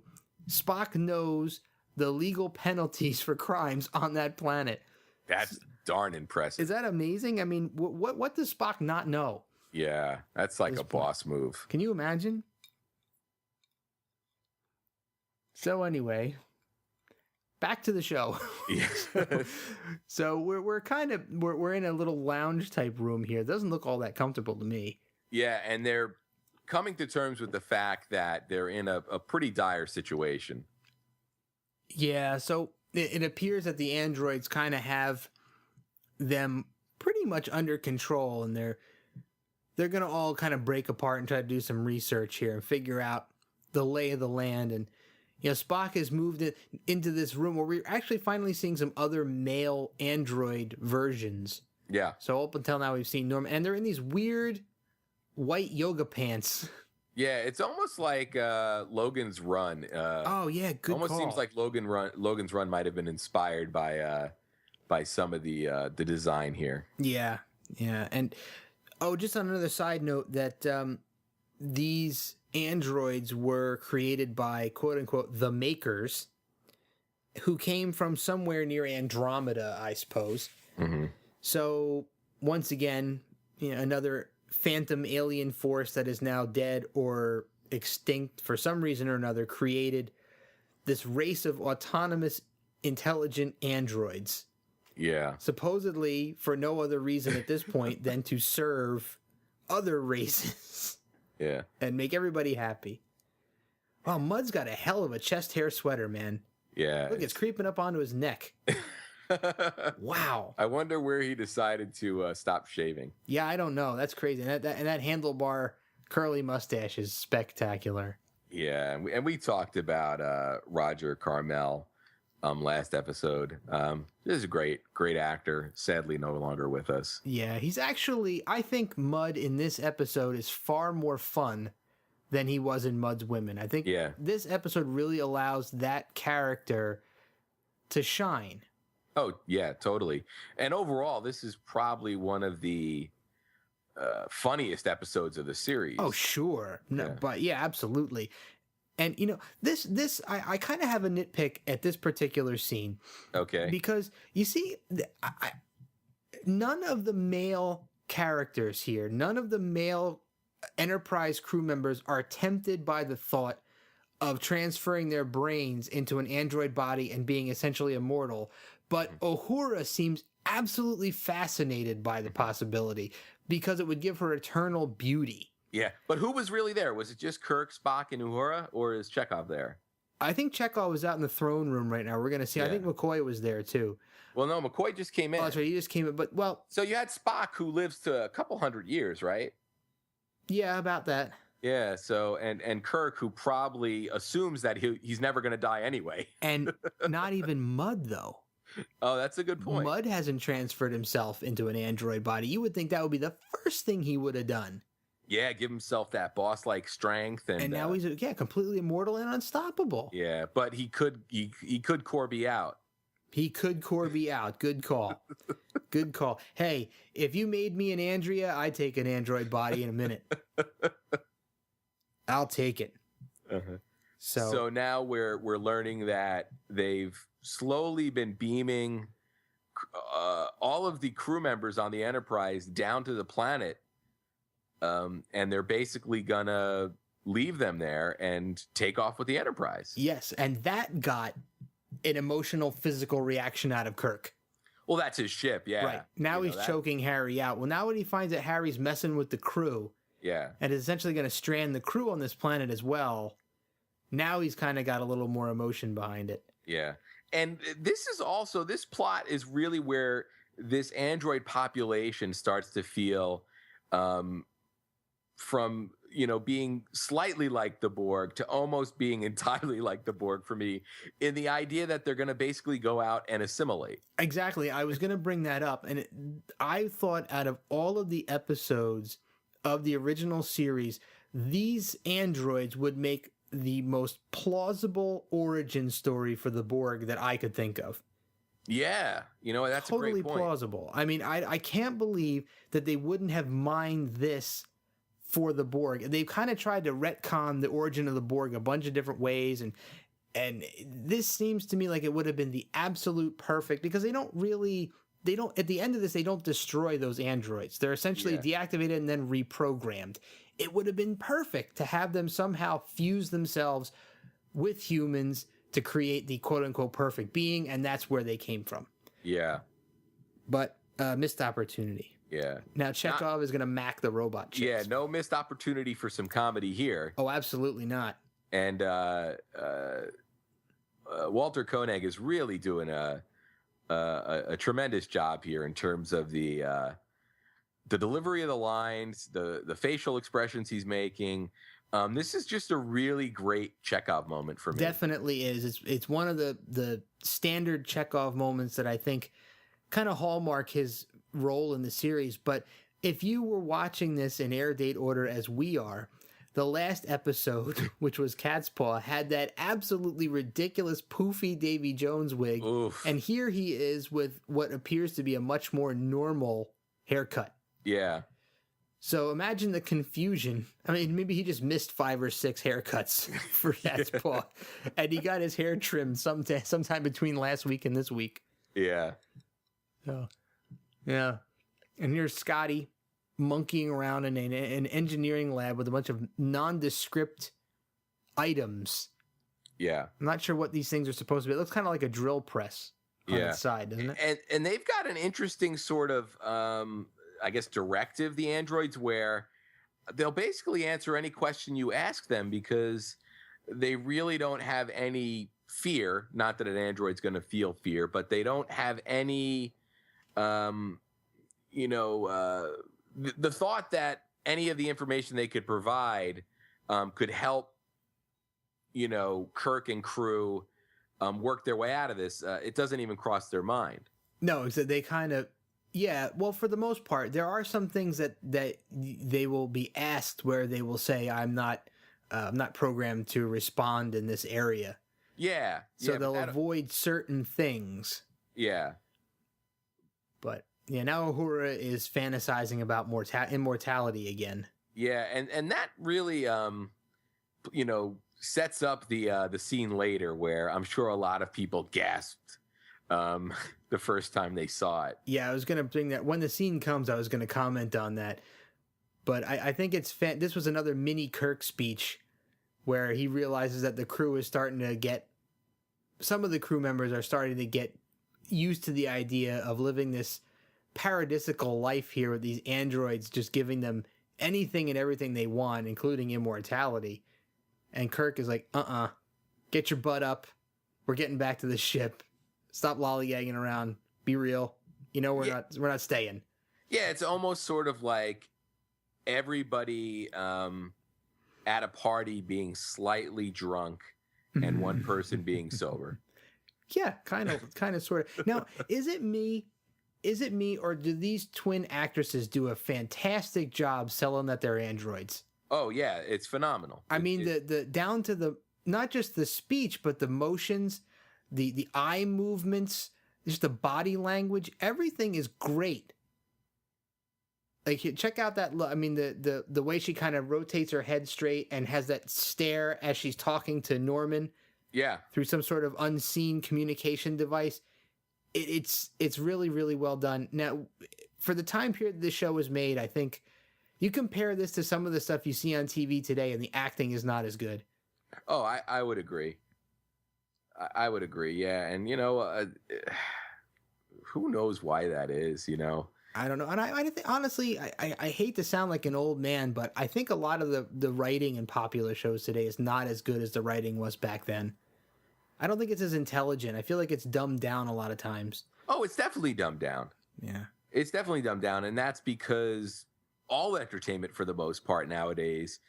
Spock knows the legal penalties for crimes on that planet. That's darn impressive. Is that amazing? I mean, what does Spock not know? Yeah, that's like a boss move. Can you imagine? So anyway, back to the show. Yes. So we're in a little lounge type room here. It doesn't look all that comfortable to me. Yeah, and they're coming to terms with the fact that they're in a pretty dire situation. Yeah, so it appears that the androids kind of have them pretty much under control, and they're going to all kind of break apart and try to do some research here and figure out the lay of the land. And Spock has moved into this room where we're actually finally seeing some other male android versions. Yeah. So up until now, we've seen Norman, and they're in these weird white yoga pants. Yeah, it's almost like Logan's Run. Oh yeah, good almost call. Seems like Logan's Run might have been inspired by some of the design here. Yeah, and just on another side note, that these androids were created by quote unquote the makers, who came from somewhere near Andromeda, I suppose. Mm-hmm. So once again, another phantom alien force that is now dead or extinct for some reason or another created this race of autonomous, intelligent androids. Yeah. Supposedly for no other reason at this point than to serve other races. Yeah. And make everybody happy. Wow, Mudd's got a hell of a chest hair sweater, man. Yeah. Look, it's creeping up onto his neck. Wow. I wonder where he decided to stop shaving. Yeah, I don't know. That's crazy. And that handlebar curly mustache is spectacular. Yeah, and we talked about Roger Carmel last episode. This is a great actor. Sadly, no longer with us. Yeah, he's actually, I think Mudd in this episode is far more fun than he was in Mudd's Women. I think this episode really allows that character to shine. Oh, yeah, totally. And overall, this is probably one of the funniest episodes of the series. Oh, sure. No, but yeah, absolutely. And, this I kind of have a nitpick at this particular scene. Okay. Because, you see, none of the male characters here, none of the male Enterprise crew members are tempted by the thought of transferring their brains into an android body and being essentially immortal. But Uhura seems absolutely fascinated by the possibility because it would give her eternal beauty. Yeah, but who was really there? Was it just Kirk, Spock, and Uhura, or is Chekhov there? I think Chekhov was out in the throne room right now. We're going to see. Yeah. I think McCoy was there, too. Well, no, McCoy just came in. Oh, that's right. He just came in, but, well... So you had Spock, who lives to a couple hundred years, right? Yeah, about that. Yeah, so, and Kirk, who probably assumes that he's never going to die anyway. And not even Mudd, though. Oh, that's a good point. Mudd hasn't transferred himself into an android body. You would think that would be the first thing he would have done. Yeah, give himself that boss-like strength, and now he's completely immortal and unstoppable. Yeah, but he could Corby out. He could Corby out. Good call. Good call. Hey, if you made me an Andrea, I'd take an android body in a minute. I'll take it. Uh-huh. So now we're learning that they've slowly been beaming all of the crew members on the Enterprise down to the planet, and they're basically gonna leave them there and take off with the Enterprise. Yes, and that got an emotional, physical reaction out of Kirk. Well, that's his ship, yeah. Right. Now he's choking Harry out. Well, now when he finds that Harry's messing with the crew, and is essentially going to strand the crew on this planet as well, now he's kind of got a little more emotion behind it. Yeah. And this plot is really where this android population starts to feel from, being slightly like the Borg to almost being entirely like the Borg for me, in the idea that they're going to basically go out and assimilate. Exactly. I was going to bring that up. And I thought out of all of the episodes of the original series, these androids would make the most plausible origin story for the Borg that I could think of. Yeah. That's totally a great point. Plausible. I mean, I can't believe that they wouldn't have mined this for the Borg. They've kind of tried to retcon the origin of the Borg a bunch of different ways, and this seems to me like it would have been the absolute perfect, because they don't at the end of this, they don't destroy those androids. They're essentially deactivated and then reprogrammed. It would have been perfect to have them somehow fuse themselves with humans to create the quote-unquote perfect being, and that's where they came from. Yeah. But missed opportunity. Yeah. Now Chekhov is going to mac the robot chips. Yeah, no missed opportunity for some comedy here. Oh, absolutely not. And Walter Koenig is really doing a tremendous job here in terms of the delivery of the lines, the facial expressions he's making. This is just a really great Chekhov moment for me. Definitely is. It's one of the standard Chekhov moments that I think kind of hallmark his role in the series. But if you were watching this in air date order as we are, the last episode, which was Cat's Paw, had that absolutely ridiculous poofy Davy Jones wig. Oof. And here he is with what appears to be a much more normal haircut. Yeah. So imagine the confusion. I mean, maybe he just missed 5 or 6 haircuts for Cat's Paw. And he got his hair trimmed sometime between last week and this week. Yeah. So, yeah. And here's Scotty monkeying around in an engineering lab with a bunch of nondescript items. Yeah. I'm not sure what these things are supposed to be. It looks kind of like a drill press on its side, doesn't it? And they've got an interesting sort of, I guess, directive, the androids, where they'll basically answer any question you ask them because they really don't have any fear. Not that an android's going to feel fear, but they don't have any, the thought that any of the information they could provide could help, Kirk and crew work their way out of this. It doesn't even cross their mind. No, so they kind of, well, for the most part, there are some things that they will be asked where they will say, I'm not programmed to respond in this area. Yeah. So they'll avoid certain things. Yeah. But yeah, now Uhura is fantasizing about immortality again. Yeah, and that really, sets up the scene later where I'm sure a lot of people gasped the first time they saw it. Yeah, I was going to bring that. When the scene comes, I was going to comment on that. But I think this was another mini Kirk speech where he realizes that the crew is starting to get, some of the crew members are starting to get used to the idea of living this paradisical life here with these androids just giving them anything and everything they want, including immortality. And Kirk is like, get your butt up. We're getting back to the ship. Stop lollygagging around. Be real. We're not staying. Yeah, it's almost sort of like everybody at a party being slightly drunk and one person being sober. Yeah, kind of, sort of. Now, is it me, or do these twin actresses do a fantastic job selling that they're androids? Oh yeah, it's phenomenal. I mean, the down to the, not just the speech, but the motions, the eye movements, just the body language, everything is great. Like, check out that look. I mean, the way she kind of rotates her head straight and has that stare as she's talking to Norman. Yeah. Through some sort of unseen communication device. It's really, really well done. Now, for the time period this show was made, I think you compare this to some of the stuff you see on TV today, and the acting is not as good. Oh, I would agree. I would agree, yeah. And, who knows why that is, I don't know. And I think, honestly, I hate to sound like an old man, but I think a lot of the writing in popular shows today is not as good as the writing was back then. I don't think it's as intelligent. I feel like it's dumbed down a lot of times. Oh, it's definitely dumbed down. Yeah. It's definitely dumbed down, and that's because all entertainment, for the most part nowadays,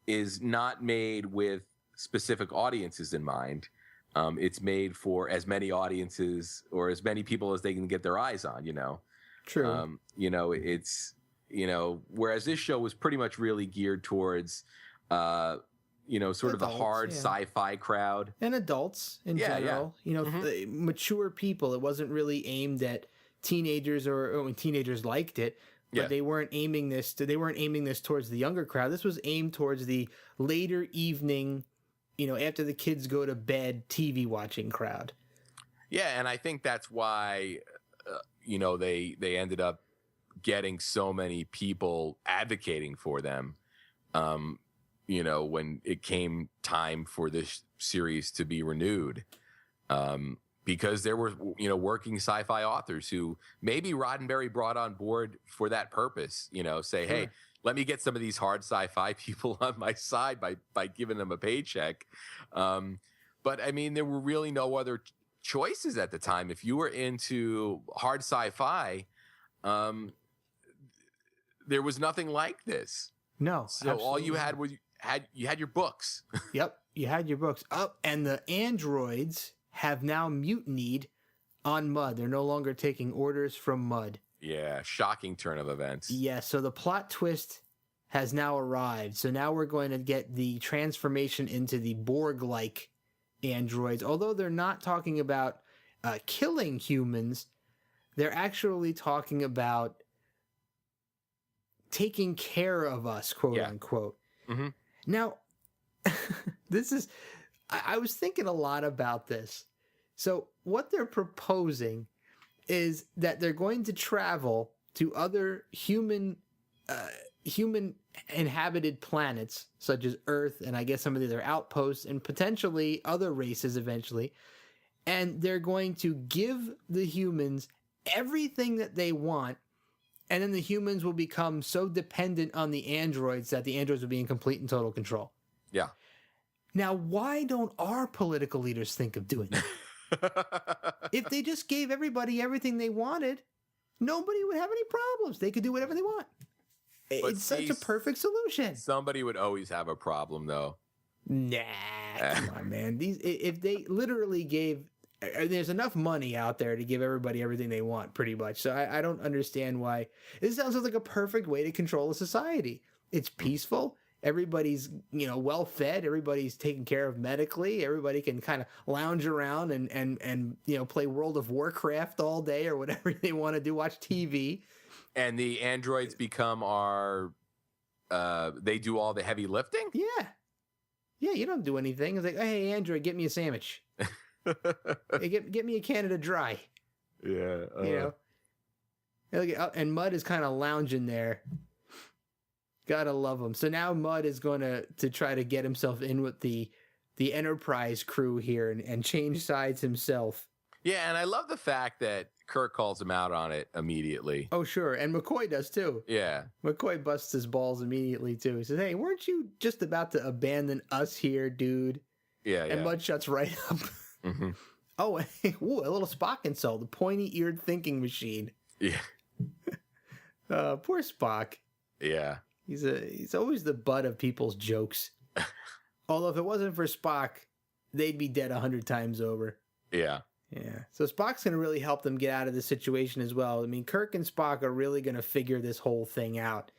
is not made with specific audiences in mind. It's made for as many audiences or as many people as they can get their eyes on, True. Whereas this show was pretty much really geared towards, sort Adults, of the hard yeah. sci-fi crowd. And adults in general. Mature people. It wasn't really aimed at teenagers or teenagers liked it. But they weren't aiming this towards the younger crowd. This was aimed towards the later evening, after the kids go to bed, TV watching crowd. Yeah, and I think that's why, they ended up getting so many people advocating for them, when it came time for this series to be renewed. Because there were, working sci-fi authors who maybe Roddenberry brought on board for that purpose, say, hey, let me get some of these hard sci-fi people on my side by giving them a paycheck. But I mean, there were really no other choices at the time. If you were into hard sci-fi, there was nothing like this. No. So absolutely. All you had was you had your books. Yep. You had your books. Oh, and the androids have now mutinied on Mudd. They're no longer taking orders from Mudd. Yeah, shocking turn of events. Yeah, so the plot twist has now arrived. So now we're going to get the transformation into the Borg-like androids. Although they're not talking about killing humans, they're actually talking about taking care of us, quote unquote. Mm-hmm. Now, I was thinking a lot about this. So what they're proposing is that they're going to travel to other human inhabited planets, such as Earth, and I guess some of the other outposts, and potentially other races eventually. And they're going to give the humans everything that they want, and then the humans will become so dependent on the androids that the androids will be in complete and total control. Yeah. Now, why don't our political leaders think of doing that? If they just gave everybody everything they wanted, nobody would have any problems. They could do whatever they want. It's such a perfect solution. Somebody would always have a problem, though. Nah, come on, man. If they literally gave, there's enough money out there to give everybody everything they want, pretty much. So I don't understand why. This sounds like a perfect way to control a society. It's peaceful. Everybody's, well fed. Everybody's taken care of medically. Everybody can kind of lounge around and play World of Warcraft all day or whatever they want to do. Watch TV. And the androids become they do all the heavy lifting? Yeah. Yeah, you don't do anything. It's like, hey, Android, get me a sandwich. Hey, get me a Canada Dry. Yeah. And Mudd is kind of lounging there. Gotta love him. So now Mudd is going to try to get himself in with the Enterprise crew here and change sides himself. Yeah, and I love the fact that Kirk calls him out on it immediately. Oh, sure. And McCoy does, too. Yeah. McCoy busts his balls immediately, too. He says, hey, weren't you just about to abandon us here, dude? Yeah, And Mudd shuts right up. Mm-hmm. Oh, ooh, a little Spock insult. The pointy-eared thinking machine. Yeah. Poor Spock. Yeah. He's always the butt of people's jokes. Although if it wasn't for Spock, they'd be dead 100 times over. Yeah. Yeah. So Spock's going to really help them get out of this situation as well. I mean, Kirk and Spock are really going to figure this whole thing out.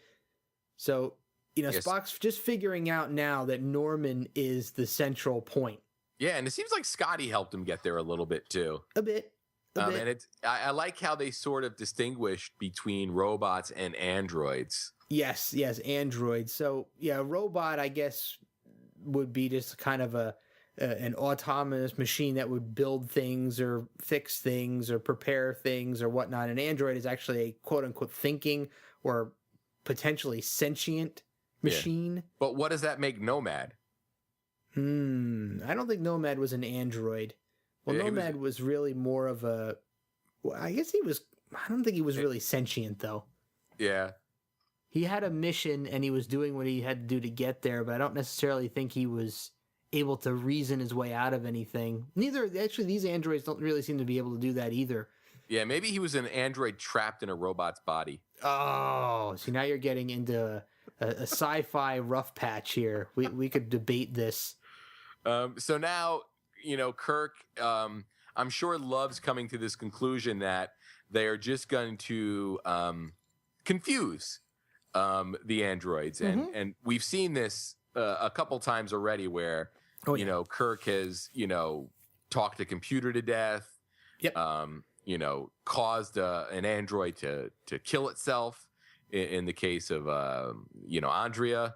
So, Spock's just figuring out now that Norman is the central point. Yeah, and it seems like Scotty helped him get there a little bit too. A bit. And I like how they sort of distinguished between robots and androids. Yes, androids. So, yeah, a robot, I guess, would be just kind of an autonomous machine that would build things or fix things or prepare things or whatnot. An android is actually a quote-unquote thinking or potentially sentient machine. Yeah. But what does that make Nomad? I don't think Nomad was an android. Well, yeah, Nomad was really more of a... Well, I guess I don't think he was really sentient, though. Yeah. He had a mission, and he was doing what he had to do to get there, but I don't necessarily think he was able to reason his way out of anything. Actually, these androids don't really seem to be able to do that either. Yeah, maybe he was an android trapped in a robot's body. Oh, so now you're getting into a sci-fi rough patch here. We could debate this. So now, Kirk, I'm sure loves coming to this conclusion that they are just going to confuse the androids. And we've seen this a couple times already where, Kirk has, talked a computer to death. Yep. Caused an android to kill itself in the case of, Andrea.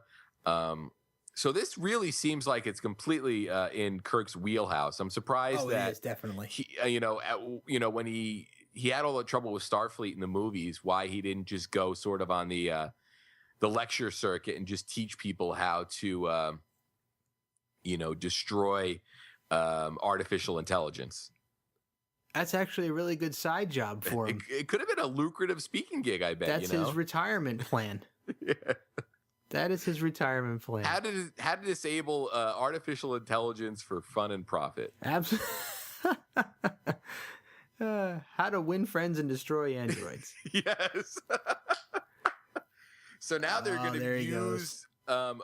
So this really seems like it's completely in Kirk's wheelhouse. I'm surprised that it is, definitely. He, when he had all the trouble with Starfleet in the movies, why he didn't just go sort of on the lecture circuit and just teach people how to, destroy artificial intelligence. That's actually a really good side job for him. It could have been a lucrative speaking gig, I bet. That's his retirement plan. Yeah. That is his retirement plan. How to disable artificial intelligence for fun and profit. Absolutely. How to win friends and destroy androids. Yes. So now they're going to use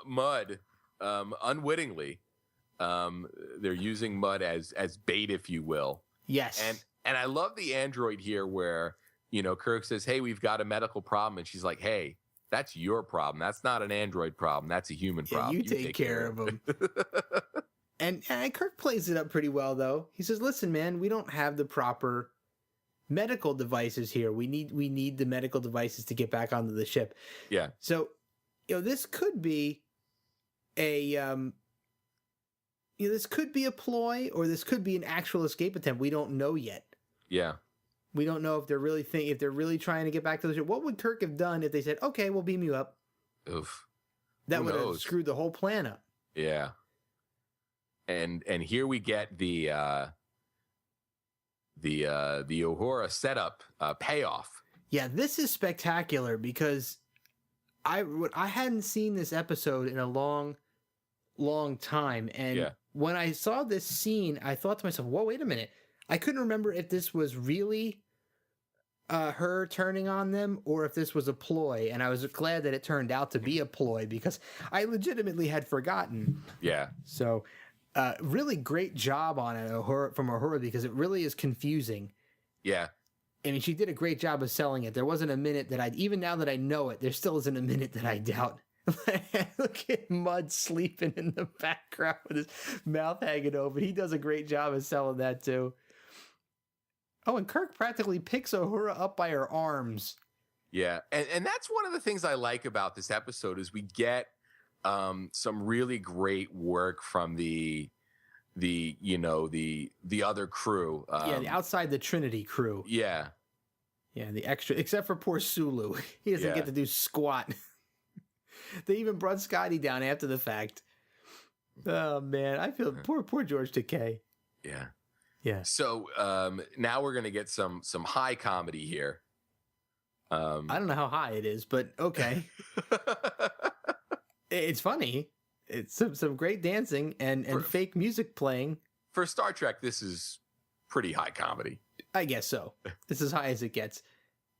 mud unwittingly. They're using mud as bait, if you will. Yes. And I love the android here where, Kirk says, hey, we've got a medical problem. And she's like, hey, that's your problem. That's not an android problem. That's a human problem. You take care of him. and Kirk plays it up pretty well, though. He says, listen, man, we don't have the proper medical devices here. We need the medical devices to get back onto the ship. Yeah. So, this could be this could be a ploy, or this could be an actual escape attempt. We don't know yet. Yeah. We don't know if they're really trying to get back to the ship. What would Kirk have done if they said, "Okay, we'll beam you up"? Oof. That would have screwed the whole plan up. Yeah. And here we get the Uhura setup payoff. Yeah, this is spectacular because I hadn't seen this episode in a long time, and when I saw this scene, I thought to myself, "Whoa, wait a minute!" I couldn't remember if this was really her turning on them or if this was a ploy, and I was glad that it turned out to be a ploy because I legitimately had forgotten. Yeah. So, really great job on it from Uhura because it really is confusing. Yeah. I mean, she did a great job of selling it. There wasn't a minute that even now that I know it, there still isn't a minute that I doubt. Look at Mud sleeping in the background with his mouth hanging open. He does a great job of selling that too. Oh, and Kirk practically picks Uhura up by her arms. Yeah, and that's one of the things I like about this episode is we get some really great work from the other crew. The outside the Trinity crew. Yeah. Yeah, the extra, except for poor Sulu. He doesn't get to do squat. They even brought Scotty down after the fact. Oh man, I feel poor George Takei. Yeah. Yeah. So now we're gonna get some high comedy here. I don't know how high it is, but okay. It's funny. It's some great dancing and fake music playing. For Star Trek, this is pretty high comedy. I guess so. It's as high as it gets.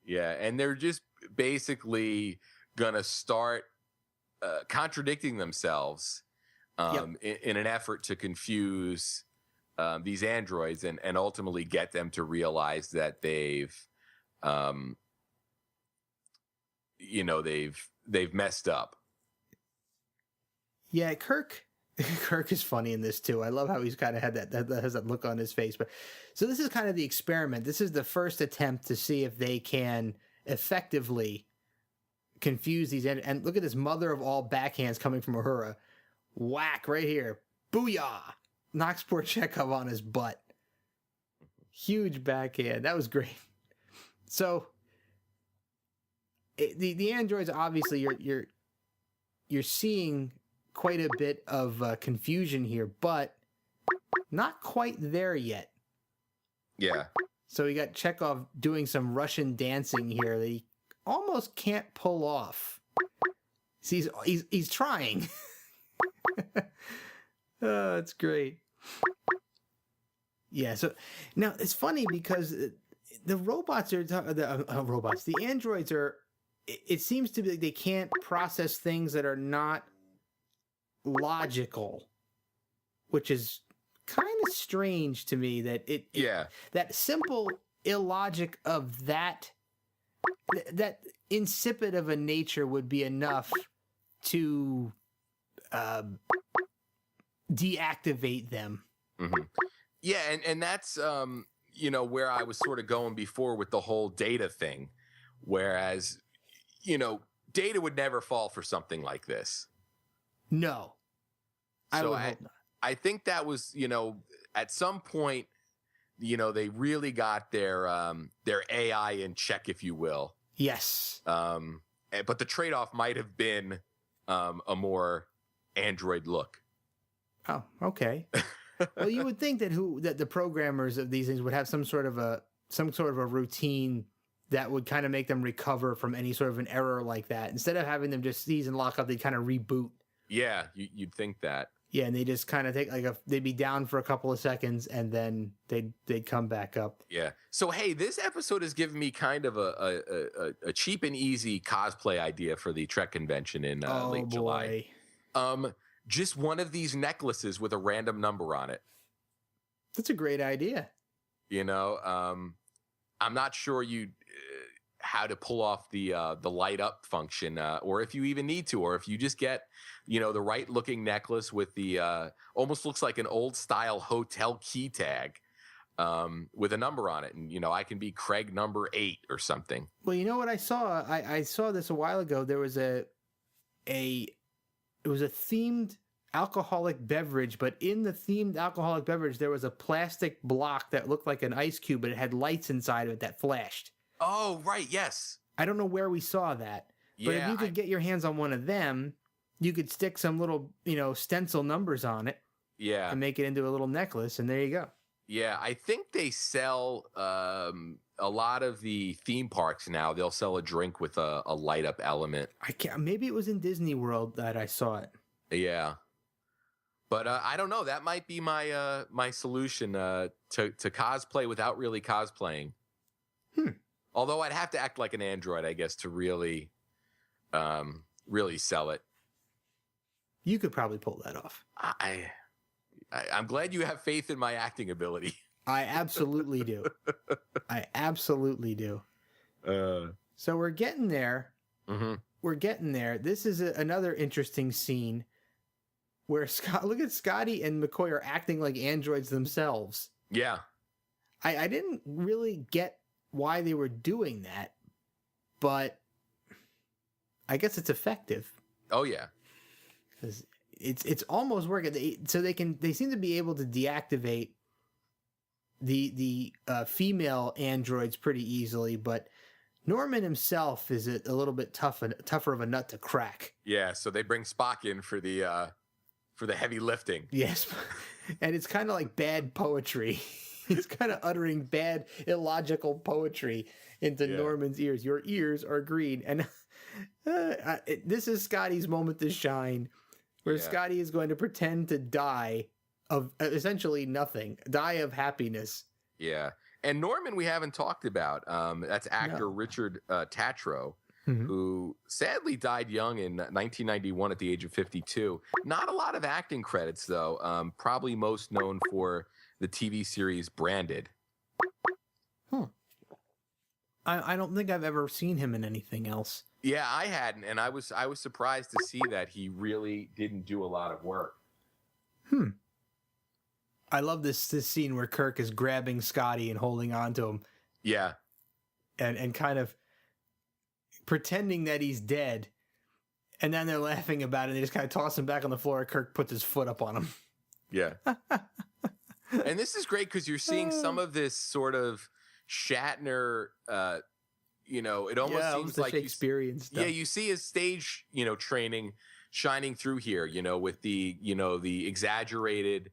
Yeah, and they're just basically gonna start contradicting themselves in an effort to confuse these androids and ultimately get them to realize that they've messed up. Yeah, Kirk is funny in this too. I love how he's kind of had that has that look on his face. But so this is kind of the experiment. This is the first attempt to see if they can effectively confuse these. And look at this mother of all backhands coming from Uhura. Whack right here. Booyah! Knocks poor Chekhov on his butt. Huge backhand. That was great. So the androids, obviously, you're seeing quite a bit of confusion here, but not quite there yet. Yeah. So we got Chekhov doing some Russian dancing here that he almost can't pull off. See, he's trying. Oh, it's great. Yeah, so now it's funny because the robots are the androids are. It seems to be like they can't process things that are not logical, which is kind of strange to me. That simple illogic of that insipid of a nature would be enough to deactivate them. Mm-hmm. Yeah, and that's where I was sort of going before with the whole Data thing, whereas Data would never fall for something like this. No, I would hope not. I think that was at some point they really got their AI in check, if you will. Yes. But the trade-off might have been a more Android look. Oh, okay. Well, you would think that the programmers of these things would have some sort of a routine that would kind of make them recover from any sort of an error like that. Instead of having them just seize and lock up, they kind of reboot. Yeah, you'd think that. Yeah, and they just kind of take they'd be down for a couple of seconds and then they'd come back up. Yeah. So hey, this episode has given me kind of a cheap and easy cosplay idea for the Trek convention in late July. Just one of these necklaces with a random number on it. That's a great idea. I'm not sure how to pull off the light up function, or if you even need to, or if you just get the right looking necklace with the almost looks like an old style hotel key tag with a number on it, and I can be Craig number 8 or something. Well, you know what I saw? I saw this a while ago. There was it was a themed alcoholic beverage, but in the themed alcoholic beverage, there was a plastic block that looked like an ice cube, but it had lights inside of it that flashed. Oh, right. Yes. I don't know where we saw that, but if you could get your hands on one of them, you could stick some little, stencil numbers on it. Yeah. And make it into a little necklace, and there you go. Yeah. I think they sell a lot of the theme parks now. They'll sell a drink with a light up element. Maybe it was in Disney World that I saw it. Yeah. But I don't know. That might be my my solution to cosplay without really cosplaying. Although I'd have to act like an android, I guess, to really really sell it. You could probably pull that off. I'm glad you have faith in my acting ability. I absolutely do. I absolutely do. So we're getting there. Mm-hmm. We're getting there. This is another interesting scene where look at Scotty and McCoy are acting like androids themselves. Yeah. I didn't really get why they were doing that, but I guess it's effective. Oh yeah. Because it's almost working. They seem to be able to deactivate the female androids pretty easily, but Norman himself is a little bit tougher of a nut to crack. Yeah, so they bring Spock in for the heavy lifting. Yes, and it's kind of like bad poetry. He's kind of uttering bad, illogical poetry into Norman's ears. Your ears are green, and this is Scotty's moment to shine, where Scotty is going to pretend to die of essentially nothing, die of happiness. Yeah. And Norman we haven't talked about. That's actor Richard Tatro, who sadly died young in 1991 at the age of 52. Not a lot of acting credits, though. Probably most known for the TV series Branded. I don't think I've ever seen him in anything else. Yeah, I hadn't, and I was surprised to see that he really didn't do a lot of work. I love this scene where Kirk is grabbing Scotty and holding on to him. Yeah. And kind of pretending that he's dead. And then they're laughing about it. They just kind of toss him back on the floor. Kirk puts his foot up on him. Yeah. And this is great because you're seeing some of this sort of Shatner, it almost seems like Shakespearean stuff. Yeah, you see his stage, training shining through here, with the, the exaggerated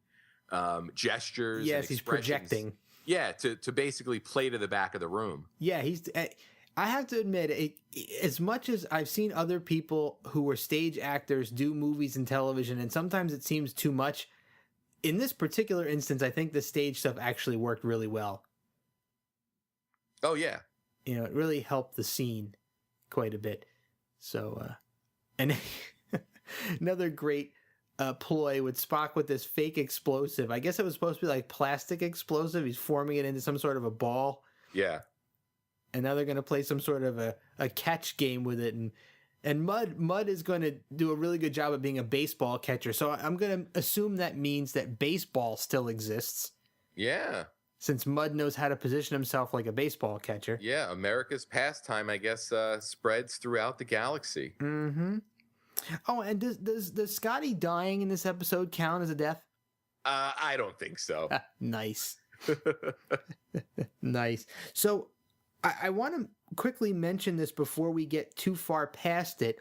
gestures. Yes, he's projecting. Yeah, to basically play to the back of the room. Yeah, I have to admit, as much as I've seen other people who were stage actors do movies and television, and sometimes it seems too much, in this particular instance, I think the stage stuff actually worked really well. Oh, yeah. You know, it really helped the scene quite a bit. So, and another great ploy with Spock with this fake explosive. I guess it was supposed to be like plastic explosive. He's forming it into some sort of a ball. Yeah. And now they're going to play some sort of a catch game with it. And Mud is going to do a really good job of being a baseball catcher. So I'm going to assume that means that baseball still exists. Yeah. Since Mud knows how to position himself like a baseball catcher. Yeah, America's pastime, I guess, spreads throughout the galaxy. Mm-hmm. Oh, and does Scotty dying in this episode count as a death? I don't think so. Nice. Nice. So I want to quickly mention this before we get too far past it,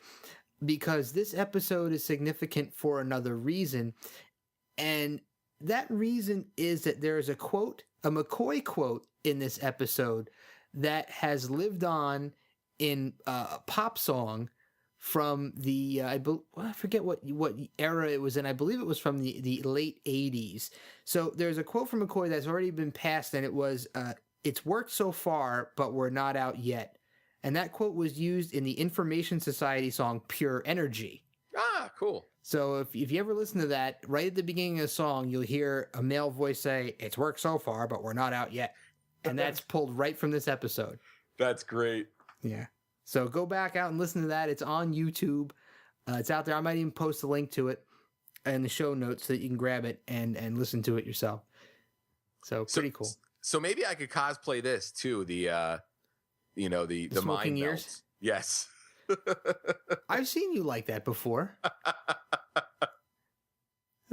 because this episode is significant for another reason. And that reason is that there is a quote, a McCoy quote in this episode that has lived on in a pop song from the, I forget what era it was in. I believe it was from the late 80s. So there's a quote from McCoy that's already been passed, and it was, "It's worked so far, but we're not out yet." And that quote was used in the Information Society song Pure Energy. Ah, cool. So if you ever listen to that, right at the beginning of the song, you'll hear a male voice say, "It's worked so far, but we're not out yet." And that's pulled right from this episode. That's great. Yeah. So go back out and listen to that. It's on YouTube. It's out there. I might even post a link to it in the show notes so that you can grab it and listen to it yourself. So pretty cool. So maybe I could cosplay this too. The smoking mind ears? melt. Yes. I've seen you like that before.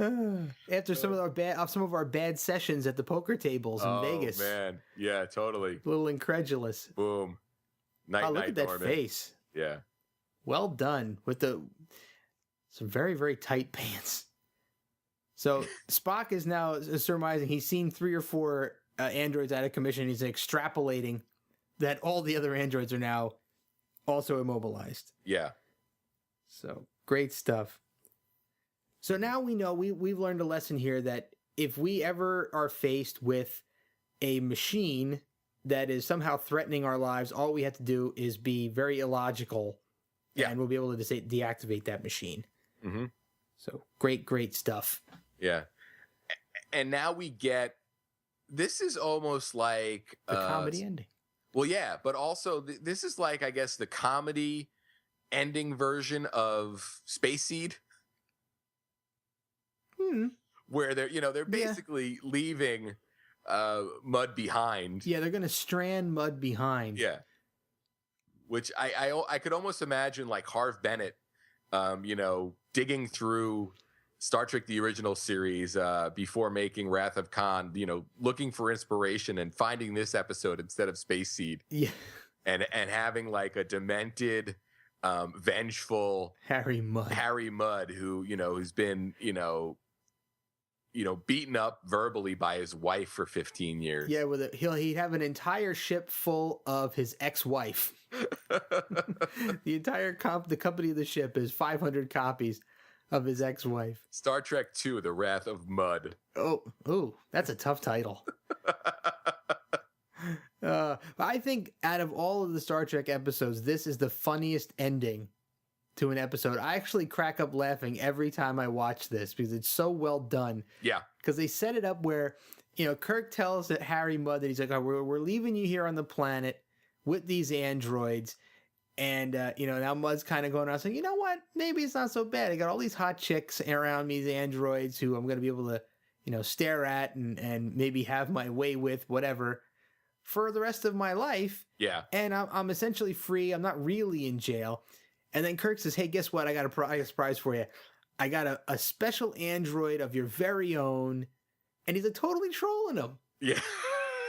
After some of our bad sessions at the poker tables in Vegas. Oh man, yeah, totally. A little incredulous. Boom. Night, Look at that Norman. face. Yeah. Well done with some very, very tight pants. So Spock is now surmising he's seen 3 or 4 androids out of commission. He's extrapolating that all the other androids are now also immobilized. Yeah. So great stuff. So now we know we've learned a lesson here that if we ever are faced with a machine that is somehow threatening our lives, all we have to do is be very illogical, and we'll be able to deactivate that machine. Mm-hmm. So great stuff. Yeah. And now we get, this is almost like The comedy ending. Well, yeah, but also this is like, I guess, the comedy ending version of Space Seed. Where they're basically leaving Mud behind. Yeah, they're going to strand Mud behind. Yeah. Which I could almost imagine like Harv Bennett, digging through Star Trek, the original series, before making Wrath of Khan, looking for inspiration and finding this episode instead of Space Seed. Yeah. And having like a demented, vengeful Harry Mudd who, who's been, beaten up verbally by his wife for 15 years. Yeah, he'd have an entire ship full of his ex-wife. The entire the company of the ship is 500 copies of his ex-wife. Star Trek II, The Wrath of Mud. Oh, that's a tough title. I think out of all of the Star Trek episodes, this is the funniest ending to an episode. I actually crack up laughing every time I watch this because it's so well done. Yeah. Because they set it up where, Kirk tells Harry Mudd that he's like, we're leaving you here on the planet with these androids. And, now Mudd's kind of going around saying, you know what? Maybe it's not so bad. I got all these hot chicks around me, these androids who I'm going to be able to, stare at and maybe have my way with, whatever, for the rest of my life. Yeah. And I'm essentially free. I'm not really in jail. And then Kirk says, hey, guess what? I got a surprise for you. I got a special android of your very own. And he's like totally trolling him. Yeah.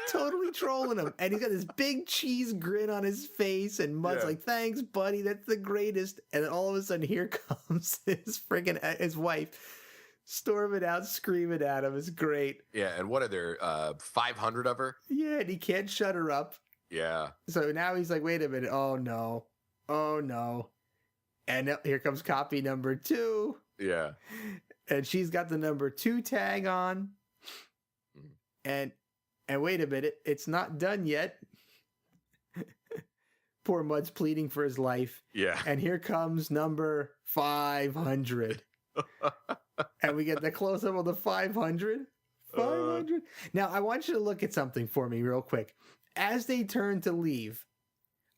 Totally trolling him. And he's got this big cheese grin on his face. And Mudd's like, thanks, buddy. That's the greatest. And then all of a sudden, here comes his wife storming out, screaming at him. It's great. Yeah. And what are there, 500 of her? Yeah. And he can't shut her up. Yeah. So now he's like, wait a minute. Oh, no. And here comes copy number 2. Yeah. And she's got the number 2 tag on. And wait a minute, it's not done yet. Poor Mud's pleading for his life. Yeah. And here comes number 500. And we get the close-up of the 500. 500. Now, I want you to look at something for me real quick. As they turn to leave,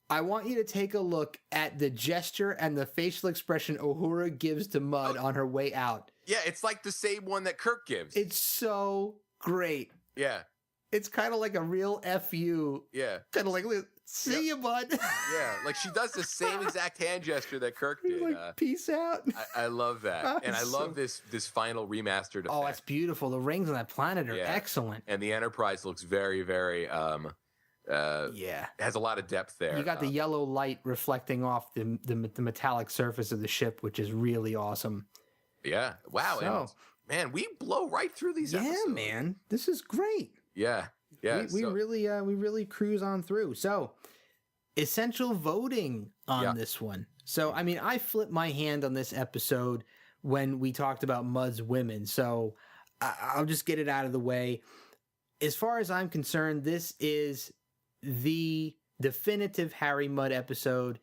I want you to take a look at the gesture and the facial expression Uhura gives to Mud on her way out. Yeah, it's like the same one that Kirk gives. It's so great. Yeah. It's kind of like a real FU. Yeah. Kind of like, see you, Bud. Yeah, like she does the same exact hand gesture that Kirk did. Like, peace out. I love that. And I love this final remastered effect. Oh, it's beautiful. The rings on that planet are excellent. And the Enterprise looks very, very, has a lot of depth there. You got the yellow light reflecting off the metallic surface of the ship, which is really awesome. Yeah. Wow. So, man, we blow right through these episodes. Yeah, man. This is great. Yeah. Yeah. We really cruise on through. So, essential voting on this one. So, I mean, I flipped my hand on this episode when we talked about Mud's women. So, I'll just get it out of the way. As far as I'm concerned, this is the definitive Harry Mudd episode,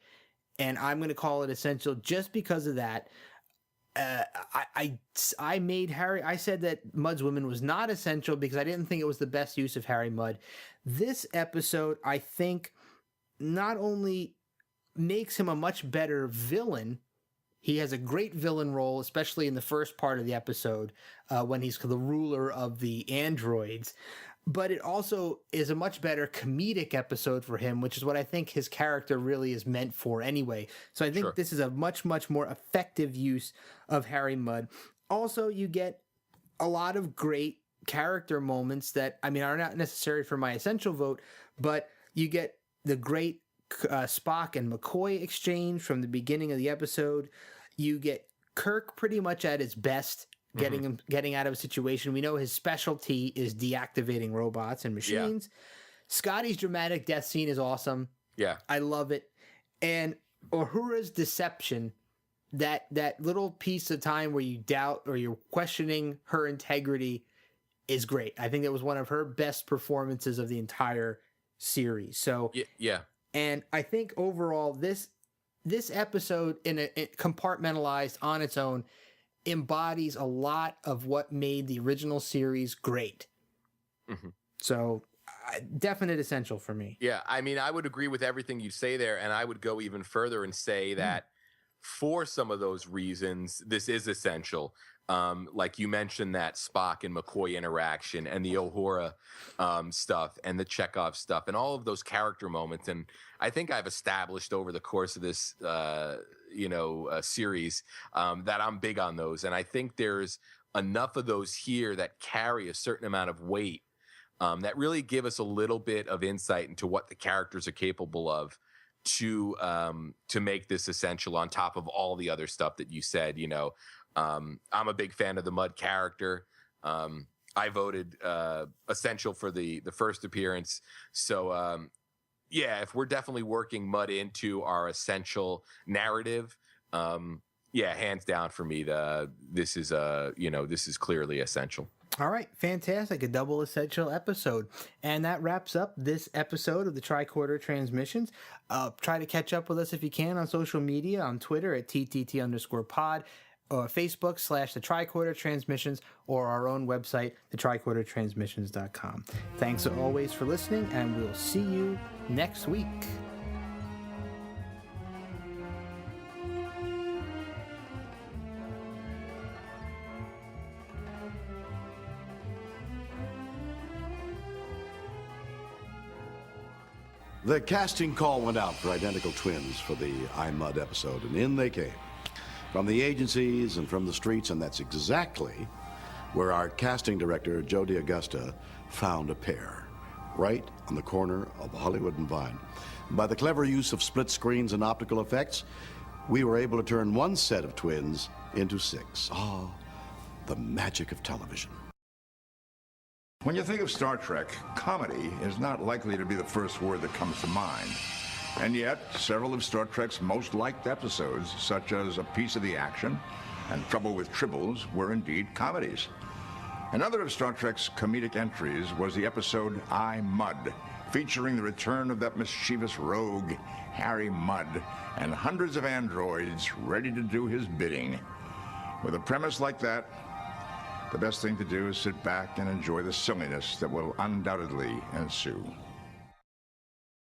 and I'm going to call it essential just because of that. I made Harry. I said that Mudd's women was not essential because I didn't think it was the best use of Harry Mudd. This episode, I think, not only makes him a much better villain. He has a great villain role, especially in the first part of the episode when he's the ruler of the androids. But it also is a much better comedic episode for him, which is what I think his character really is meant for anyway. So I think this is a much, much more effective use of Harry Mudd. Also, you get a lot of great character moments that, I mean, are not necessary for my essential vote, but you get the great Spock and McCoy exchange from the beginning of the episode. You get Kirk pretty much at his best, getting out of a situation. We know his specialty is deactivating robots and machines. Yeah. Scotty's dramatic death scene is awesome. Yeah. I love it. And Uhura's deception, that little piece of time where you doubt or you're questioning her integrity, is great. I think it was one of her best performances of the entire series. So yeah. And I think overall this episode in compartmentalized on its own embodies a lot of what made the original series great. So definite essential for me. Yeah, I mean, I would agree with everything you say there, and I would go even further and say that for some of those reasons, this is essential. Like you mentioned, that Spock and McCoy interaction and the Uhura stuff and the Chekhov stuff and all of those character moments. And I think I've established over the course of this series that I'm big on those. And I think there's enough of those here that carry a certain amount of weight that really give us a little bit of insight into what the characters are capable of to make this essential on top of all the other stuff that you said. I'm a big fan of the Mudd character. I voted essential for the first appearance. So if we're definitely working Mudd into our essential narrative, hands down for me, this is clearly essential. All right, fantastic. A double essential episode. And that wraps up this episode of the Tricorder Transmissions. Try to catch up with us if you can on social media, on Twitter at TTT_pod, or Facebook / the Tricorder Transmissions, or our own website, thetricordertransmissions.com. Thanks as always for listening, and we'll see you next week. The casting call went out for identical twins for the I Mudd episode, and in they came. From the agencies and from the streets, and that's exactly where our casting director, Joe DeAugusta, found a pair, right on the corner of Hollywood and Vine. By the clever use of split screens and optical effects, we were able to turn one set of twins into 6. The magic of television. When you think of Star Trek, comedy is not likely to be the first word that comes to mind. And yet, several of Star Trek's most liked episodes, such as A Piece of the Action and Trouble with Tribbles, were indeed comedies. Another of Star Trek's comedic entries was the episode I Mudd, featuring the return of that mischievous rogue, Harry Mudd, and hundreds of androids ready to do his bidding. With a premise like that, the best thing to do is sit back and enjoy the silliness that will undoubtedly ensue.